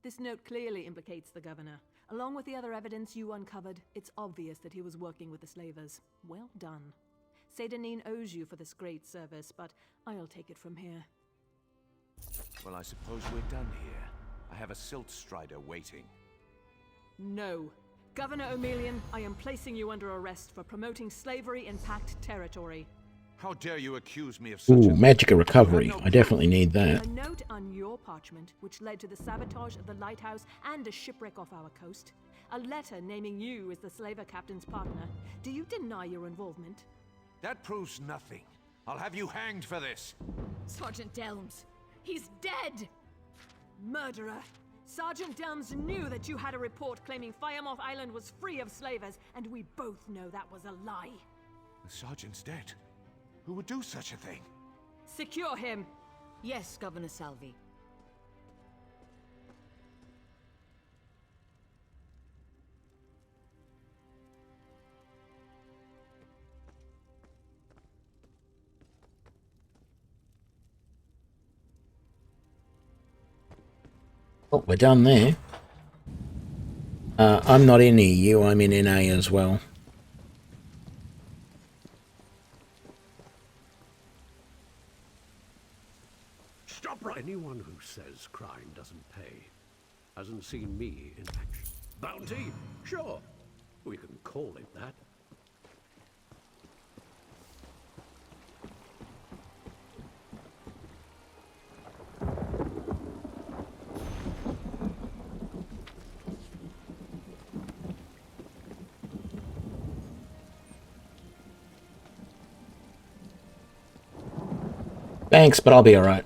This note clearly implicates the governor. Along with the other evidence you uncovered, it's obvious that he was working with the slavers. Well done. Seydanine owes you for this great service, but I'll take it from here. Well, I suppose we're done here. I have a silt strider waiting. No. Governor O'Melian, I am placing you under arrest for promoting slavery in Pact territory. How dare you accuse me of such Ooh, magicka recovery. I definitely need that. A note on your parchment, which led to the sabotage of the lighthouse and a shipwreck off our coast. A letter naming you as the slaver captain's partner. Do you deny your involvement? That proves nothing. I'll have you hanged for this. Sergeant Delms, he's dead! Murderer! Sergeant Delms knew that you had a report claiming Firemoth Island was free of slavers, and we both know that was a lie. The sergeant's dead. Who would do such a thing? Secure him! Yes, Governor Salvi. Oh, we're done there. I'm not in EU, I'm in NA as well. Stop right! Anyone who says crime doesn't pay hasn't seen me in action. Bounty? Sure. We can call it that. Thanks, but I'll be alright.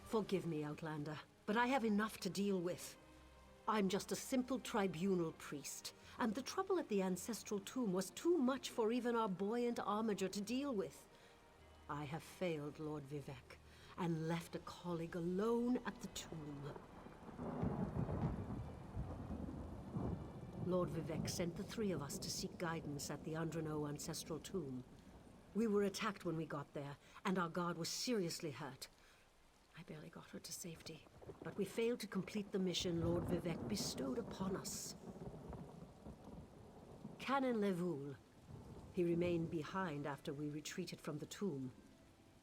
Forgive me, Outlander, but I have enough to deal with. I'm just a simple tribunal priest, and the trouble at the ancestral tomb was too much for even our buoyant armiger to deal with. I have failed Lord Vivec, and left a colleague alone at the tomb. Lord Vivec sent the three of us to seek guidance at the Andrano ancestral tomb. We were attacked when we got there, and our guard was seriously hurt. I barely got her to safety, but we failed to complete the mission Lord Vivec bestowed upon us. Canon Levoul. He remained behind after we retreated from the tomb.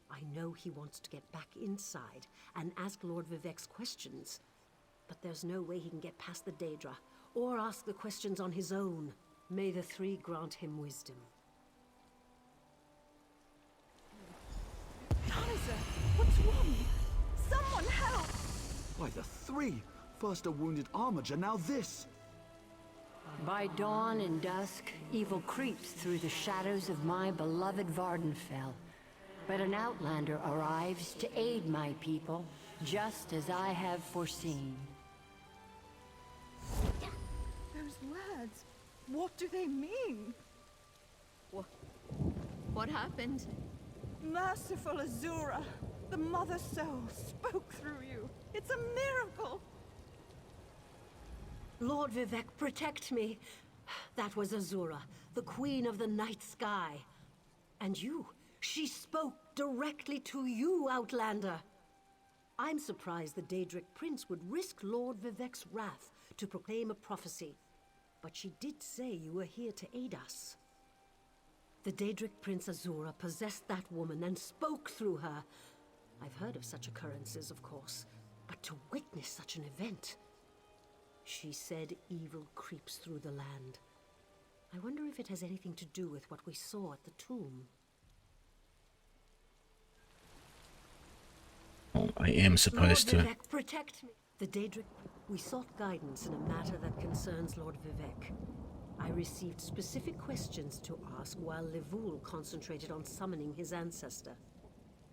I know he wants to get back inside and ask Lord Vivec's questions, but there's no way he can get past the Daedra, or ask the questions on his own. May the three grant him wisdom. Kaiser, what's wrong? Someone help! Why, the three! First a wounded armiger, now this! By dawn and dusk, evil creeps through the shadows of my beloved Vardenfell. But an outlander arrives to aid my people, just as I have foreseen. Those words, what do they mean? What happened? Merciful Azura, the Mother Soul spoke through you. It's a miracle! Lord Vivec, protect me. That was Azura, the Queen of the Night Sky. And you, she spoke directly to you, Outlander. I'm surprised the Daedric Prince would risk Lord Vivec's wrath to proclaim a prophecy. But she did say you were here to aid us. The Daedric Prince Azura possessed that woman and spoke through her. I've heard of such occurrences, of course, but to witness such an event... She said evil creeps through the land. I wonder if it has anything to do with what we saw at the tomb. Oh, I am supposed Lord to... Vivec, protect me! The Daedric... We sought guidance in a matter that concerns Lord Vivec. I received specific questions to ask while Levoul concentrated on summoning his ancestor.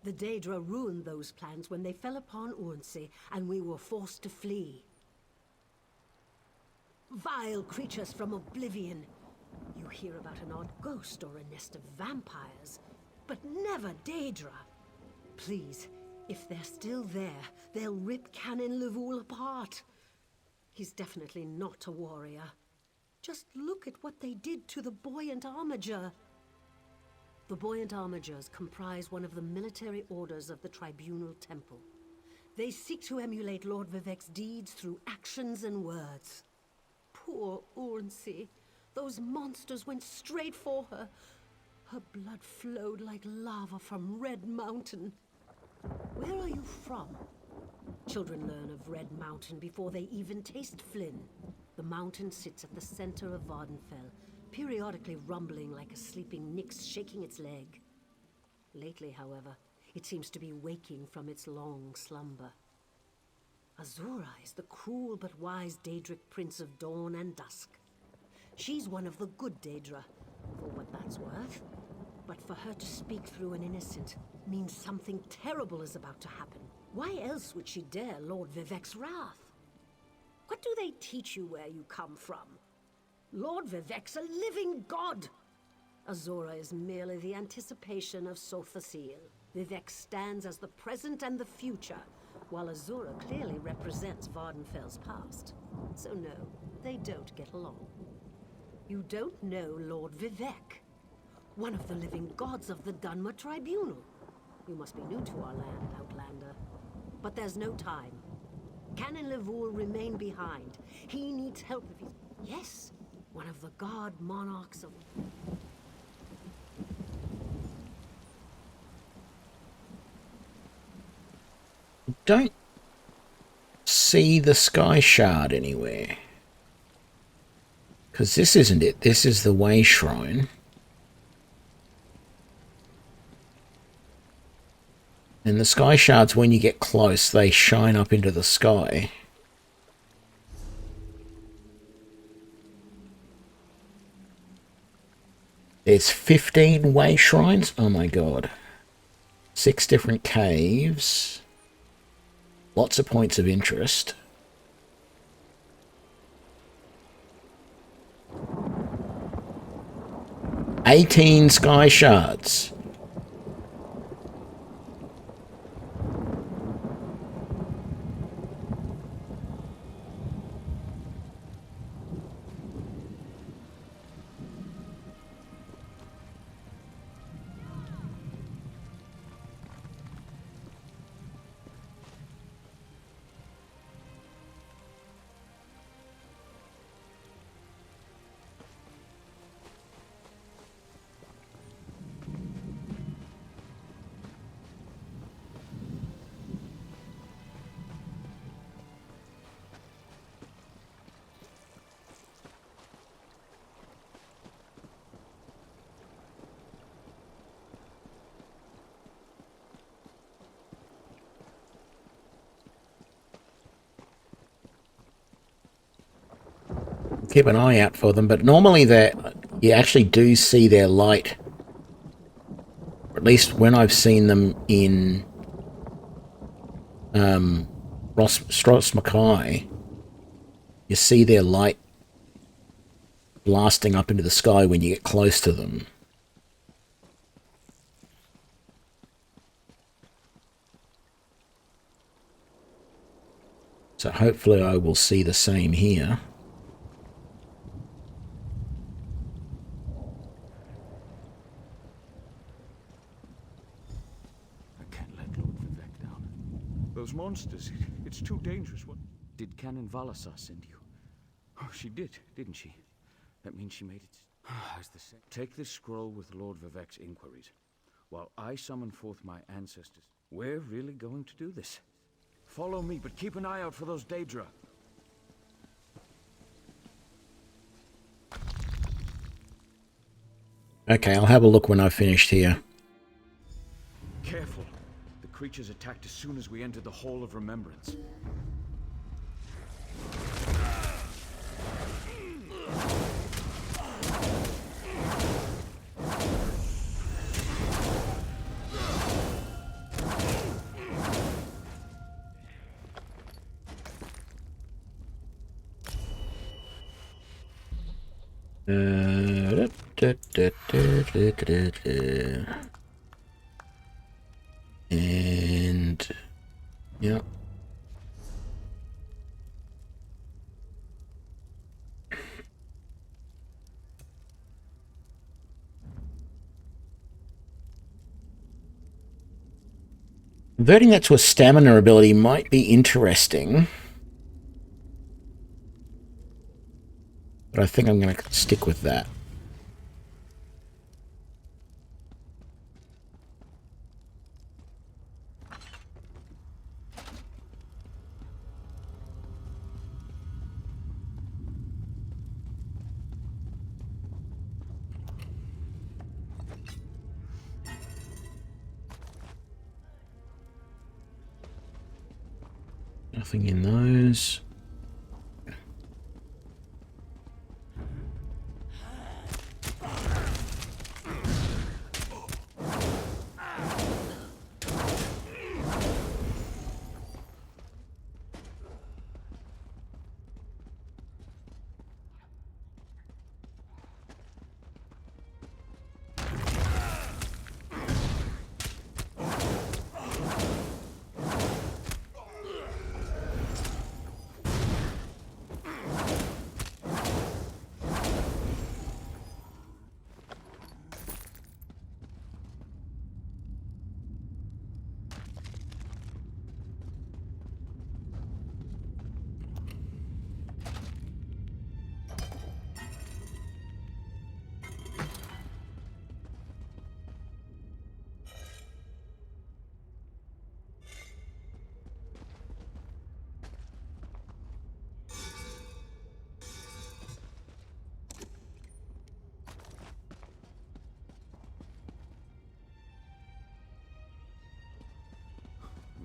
The Daedra ruined those plans when they fell upon Urnsey, and we were forced to flee. Vile creatures from oblivion. You hear about an odd ghost or a nest of vampires, but never Daedra. Please, if they're still there, they'll rip Canon Levoul apart. He's definitely not a warrior. Just look at what they did to the Buoyant Armiger. The Buoyant Armigers comprise one of the military orders of the Tribunal Temple. They seek to emulate Lord Vivec's deeds through actions and words. Poor Urnsey. Those monsters went straight for her. Her blood flowed like lava from Red Mountain. Where are you from? Children learn of Red Mountain before they even taste Flynn. The mountain sits at the center of Vardenfell, periodically rumbling like a sleeping Nyx shaking its leg. Lately, however, it seems to be waking from its long slumber. Azura is the cruel but wise Daedric Prince of Dawn and Dusk. She's one of the good Daedra, for what that's worth. But for her to speak through an innocent means something terrible is about to happen. Why else would she dare Lord Vivec's wrath? What do they teach you where you come from? Lord Vivec's a living god! Azura is merely the anticipation of Sothasil. Vivec stands as the present and the future, while Azura clearly represents Vardenfell's past. So no, they don't get along. You don't know Lord Vivek, one of the living gods of the Dunmer Tribunal. You must be new to our land, Outlander. But there's no time. Canon Levoul remain behind. He needs help if he's... Yes, one of the god monarchs of... Don't see the sky shard anywhere. Because this isn't it. This is the way shrine. And the sky shards, when you get close, they shine up into the sky. There's 15 way shrines. Oh my god. 6 different caves. Lots of points of interest. "18 sky shards." Keep an eye out for them, but normally you actually do see their light. Or at least when I've seen them in Stros Mackay, you see their light blasting up into the sky when you get close to them. So hopefully I will see the same here. Those monsters, it's too dangerous. What did Canon Valasar send you? Oh, she did, didn't she? That means she made it as the same. Take this scroll with Lord Vivek's inquiries, while I summon forth my ancestors. We're really going to do this. Follow me, but keep an eye out for those Daedra. Okay, I'll have a look when I've finished here. Careful. The creatures attacked as soon as we entered the Hall of Remembrance. And yeah. Converting that to a stamina ability might be interesting. But I think I'm going to stick with that. Nothing in those.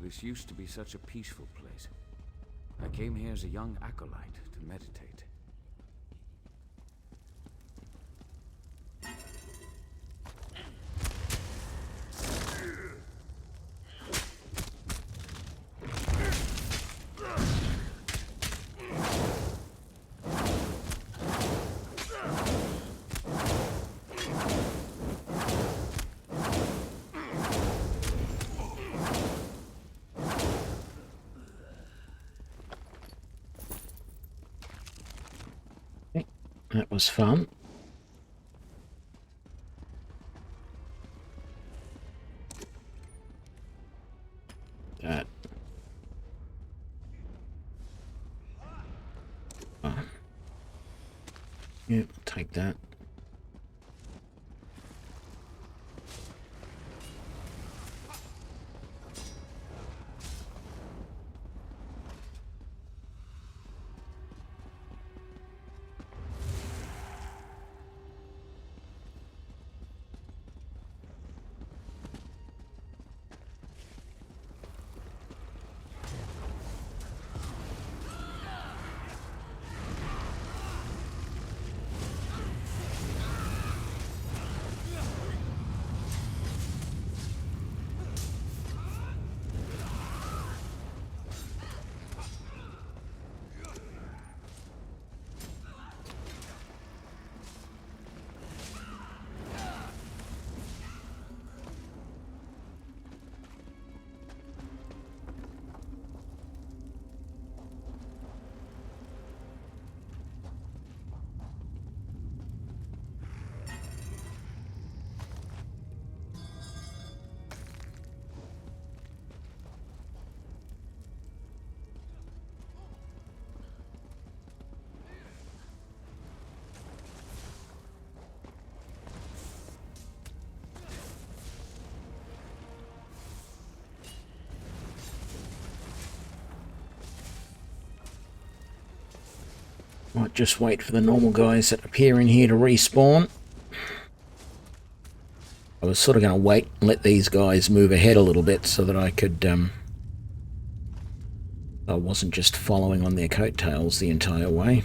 This used to be such a peaceful place. I came here as a young acolyte to meditate. That was fun. That. Oh. Yeah, take that. Might just wait for the normal guys that appear in here to respawn. I was sort of going to wait and let these guys move ahead a little bit so that I could, I wasn't just following on their coattails the entire way.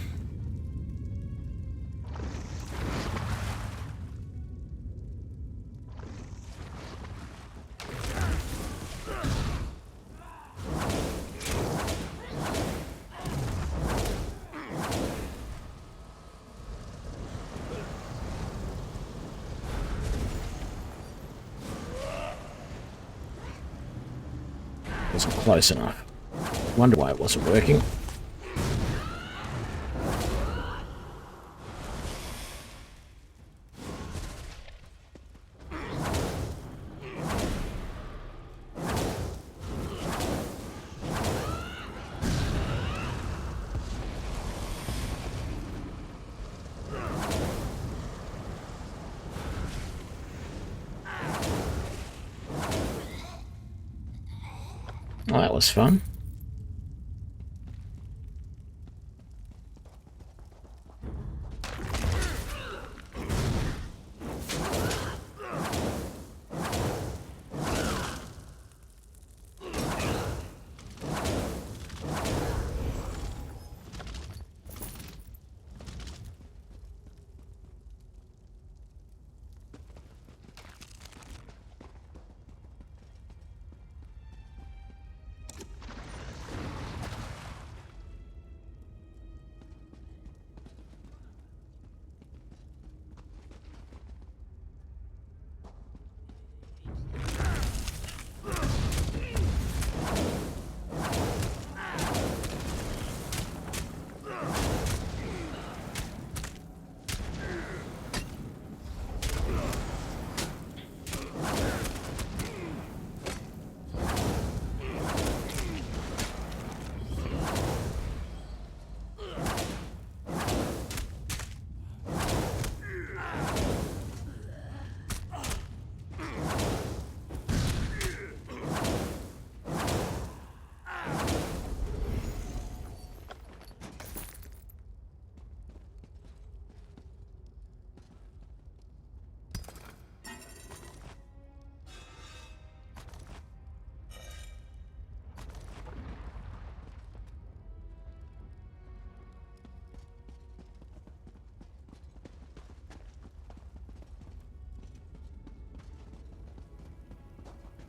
Wasn't close enough. Wonder why it wasn't working. Well, that was fun.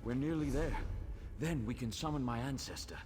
We're nearly there. Then we can summon my ancestor.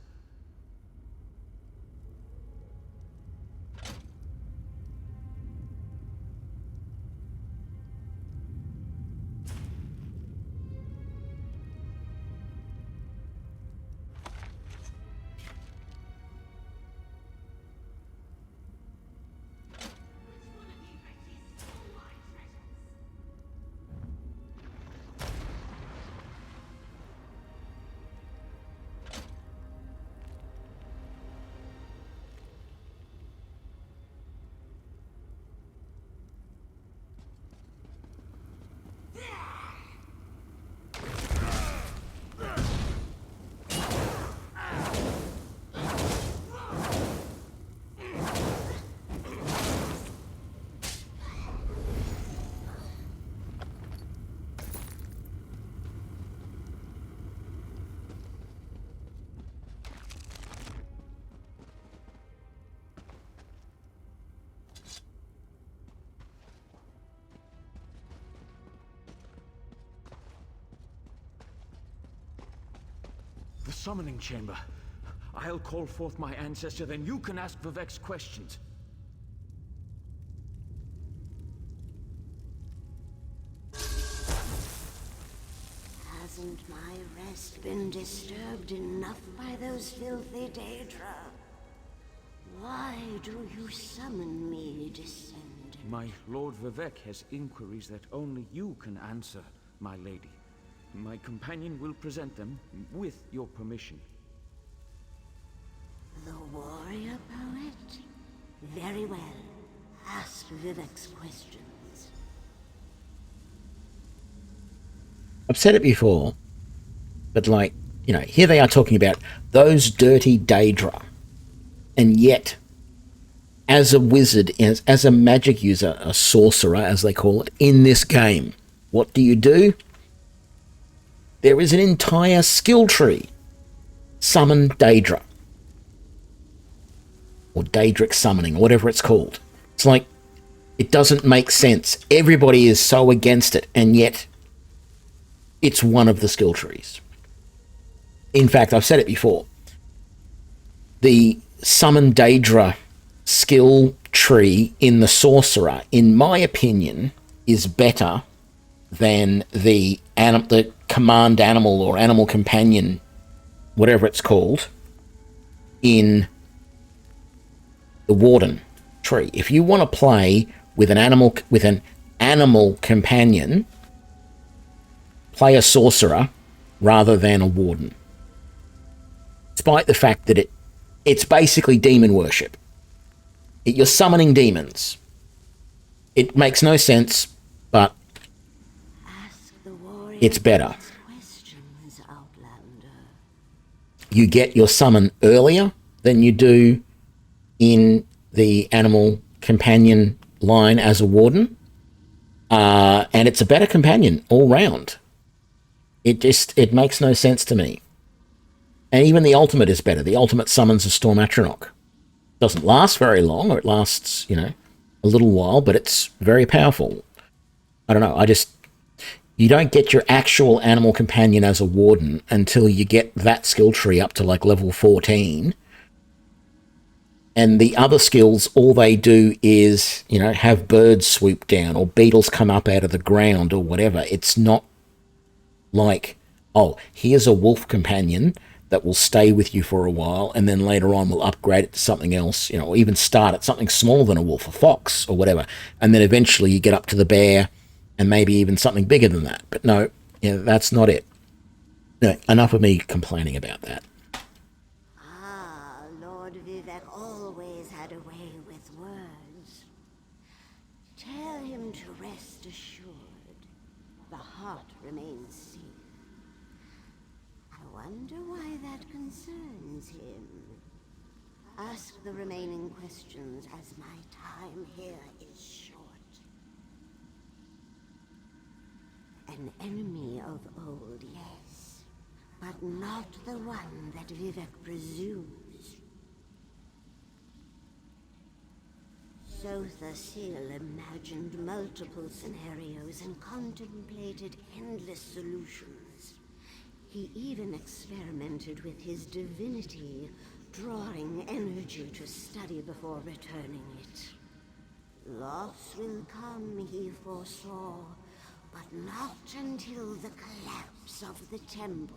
The summoning chamber. I'll call forth my ancestor, then you can ask Vivek's questions. Hasn't my rest been disturbed enough by those filthy Daedra? Why do you summon me, Descendant? My Lord Vivek has inquiries that only you can answer, my lady. My companion will present them with your permission. The warrior poet? Very well. Ask Vivek's questions. I've said it before, but like, you know, here they are talking about those dirty Daedra. And yet, as a wizard, as a magic user, a sorcerer, as they call it, in this game, what do? There is an entire skill tree. Summon Daedra. Or Daedric summoning, or whatever it's called. It's like, it doesn't make sense. Everybody is so against it, and yet it's one of the skill trees. In fact, I've said it before. The Summon Daedra skill tree in the Sorcerer, in my opinion, is better than the command animal or animal companion, whatever it's called, in the Warden tree. If you want to play with an animal companion, play a Sorcerer rather than a Warden. Despite the fact that it's basically demon worship. You're summoning demons. It makes no sense, but it's better. You get your summon earlier than you do in the animal companion line as a warden. And it's a better companion all round. It makes no sense to me. And even the ultimate is better. The ultimate summons a Storm Atronach. Doesn't last very long, or it lasts, a little while, but it's very powerful. I don't know, you don't get your actual animal companion as a warden until you get that skill tree up to like level 14. And the other skills, all they do is, have birds swoop down or beetles come up out of the ground or whatever. It's not like, oh, here's a wolf companion that will stay with you for a while, and then later on we'll upgrade it to something else, or even start at something smaller than a wolf, a fox, or whatever. And then eventually you get up to the bear, and maybe even something bigger than that. But no, that's not it. No, enough of me complaining about that. Ah, Lord Vivek always had a way with words. Tell him to rest assured. The heart remains safe. I wonder why that concerns him. Ask the remaining questions, as my time here is short. An enemy of old, yes, but not the one that Vivek presumes. Sotha Sil imagined multiple scenarios and contemplated endless solutions. He even experimented with his divinity, drawing energy to study before returning it. Loss will come, he foresaw, but not until the collapse of the temple.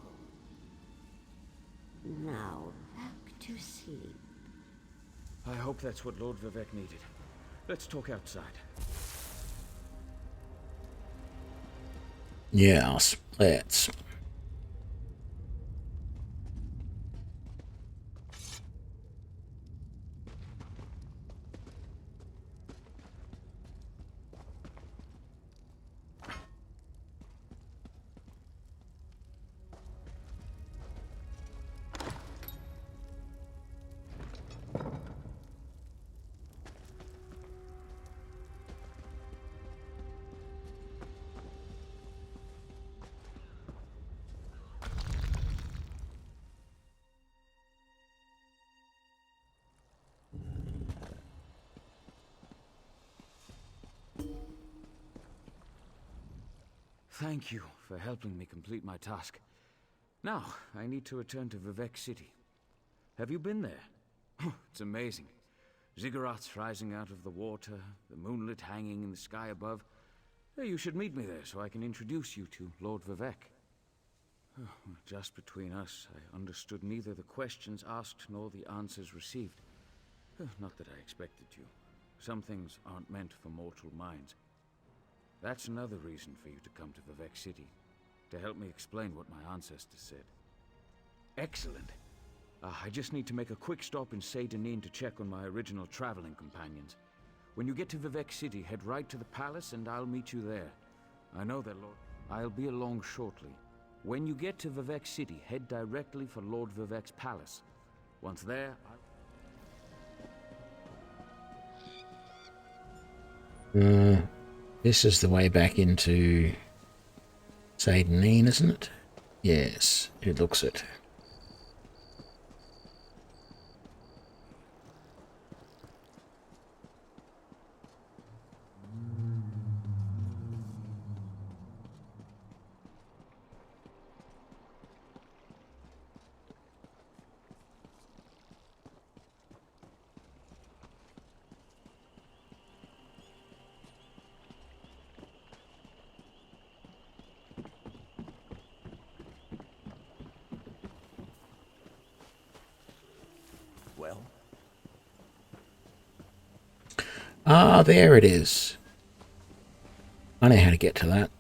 Now, back to sleep. I hope that's what Lord Vivek needed. Let's talk outside. Yes, let's. Thank you for helping me complete my task. Now, I need to return to Vivek City. Have you been there? Oh, it's amazing. Ziggurats rising out of the water, the moonlit hanging in the sky above. You should meet me there so I can introduce you to Lord Vivek. Oh, just between us, I understood neither the questions asked nor the answers received. Not that I expected you. Some things aren't meant for mortal minds. That's another reason for you to come to Vivek City, to help me explain what my ancestors said. Excellent. I just need to make a quick stop in Saint-Denis to check on my original traveling companions. When you get to Vivek City, head right to the palace and I'll meet you there. I know that I'll be along shortly. When you get to Vivek City, head directly for Lord Vivek's palace. Once there, This is the way back into Saint-Denis, isn't it? Yes, it looks it. Well? Ah, there it is. I know how to get to that.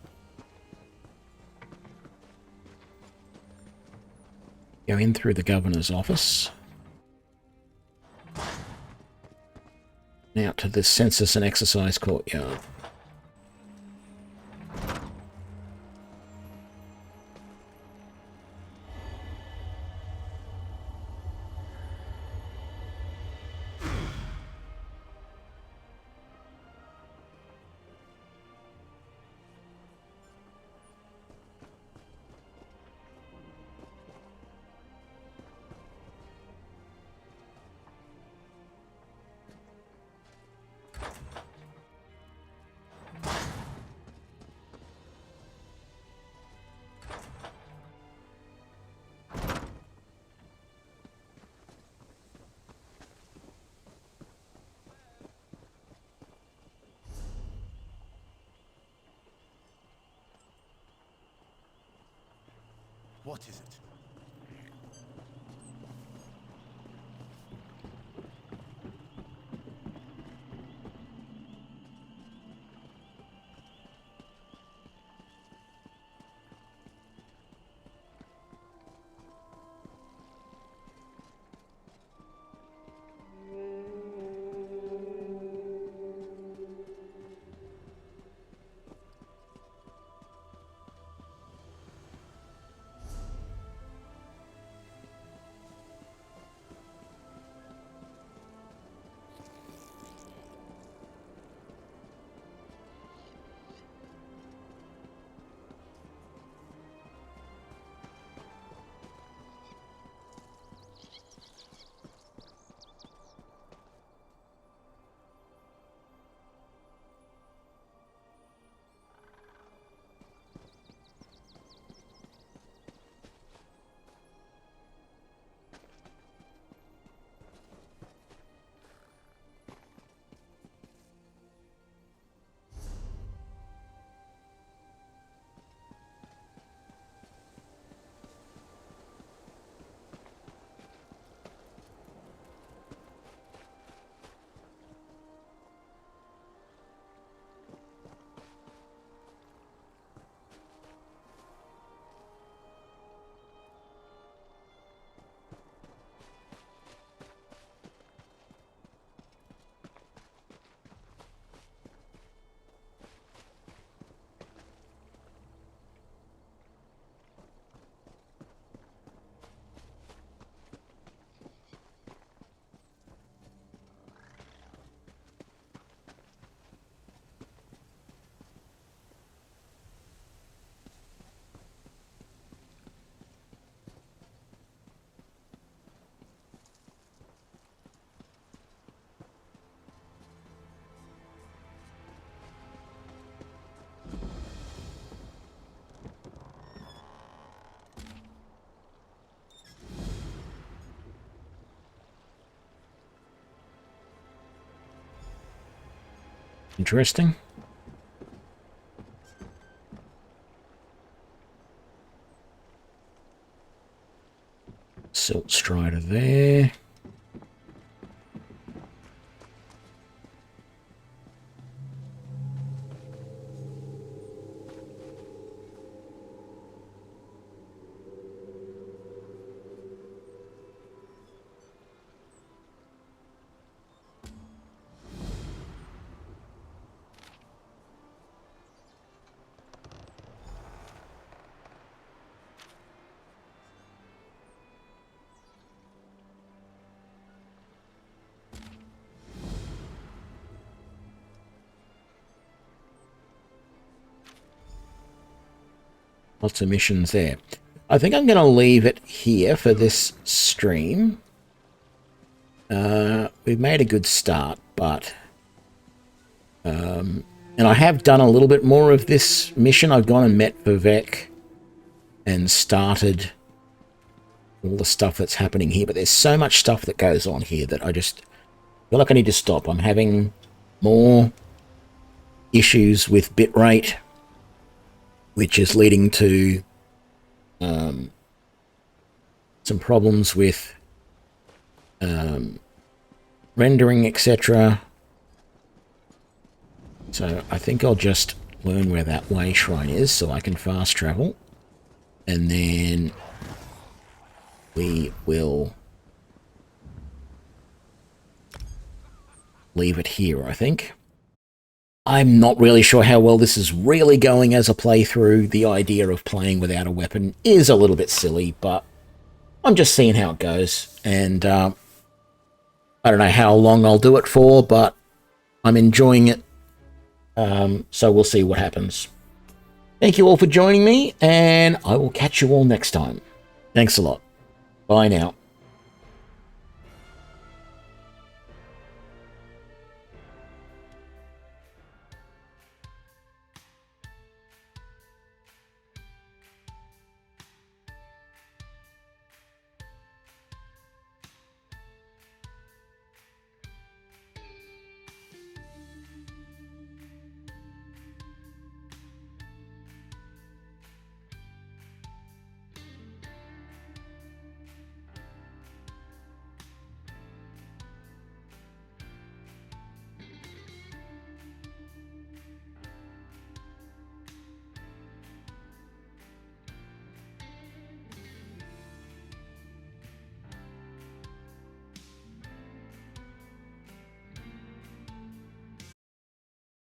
Go in through the governor's office. Out to the census and exercise courtyard. What is it? Interesting. Silt Strider there. Lots of missions there. I think I'm going to leave it here for this stream. We've made a good start, but... and I have done a little bit more of this mission. I've gone and met Vivek and started all the stuff that's happening here. But there's so much stuff that goes on here that I just feel like I need to stop. I'm having more issues with bitrate, which is leading to some problems with rendering, etc. So I think I'll just learn where that way shrine is so I can fast travel. And then we will leave it here, I think. I'm not really sure how well this is really going as a playthrough. The idea of playing without a weapon is a little bit silly, but I'm just seeing how it goes. And I don't know how long I'll do it for, but I'm enjoying it. So we'll see what happens. Thank you all for joining me, and I will catch you all next time. Thanks a lot. Bye now.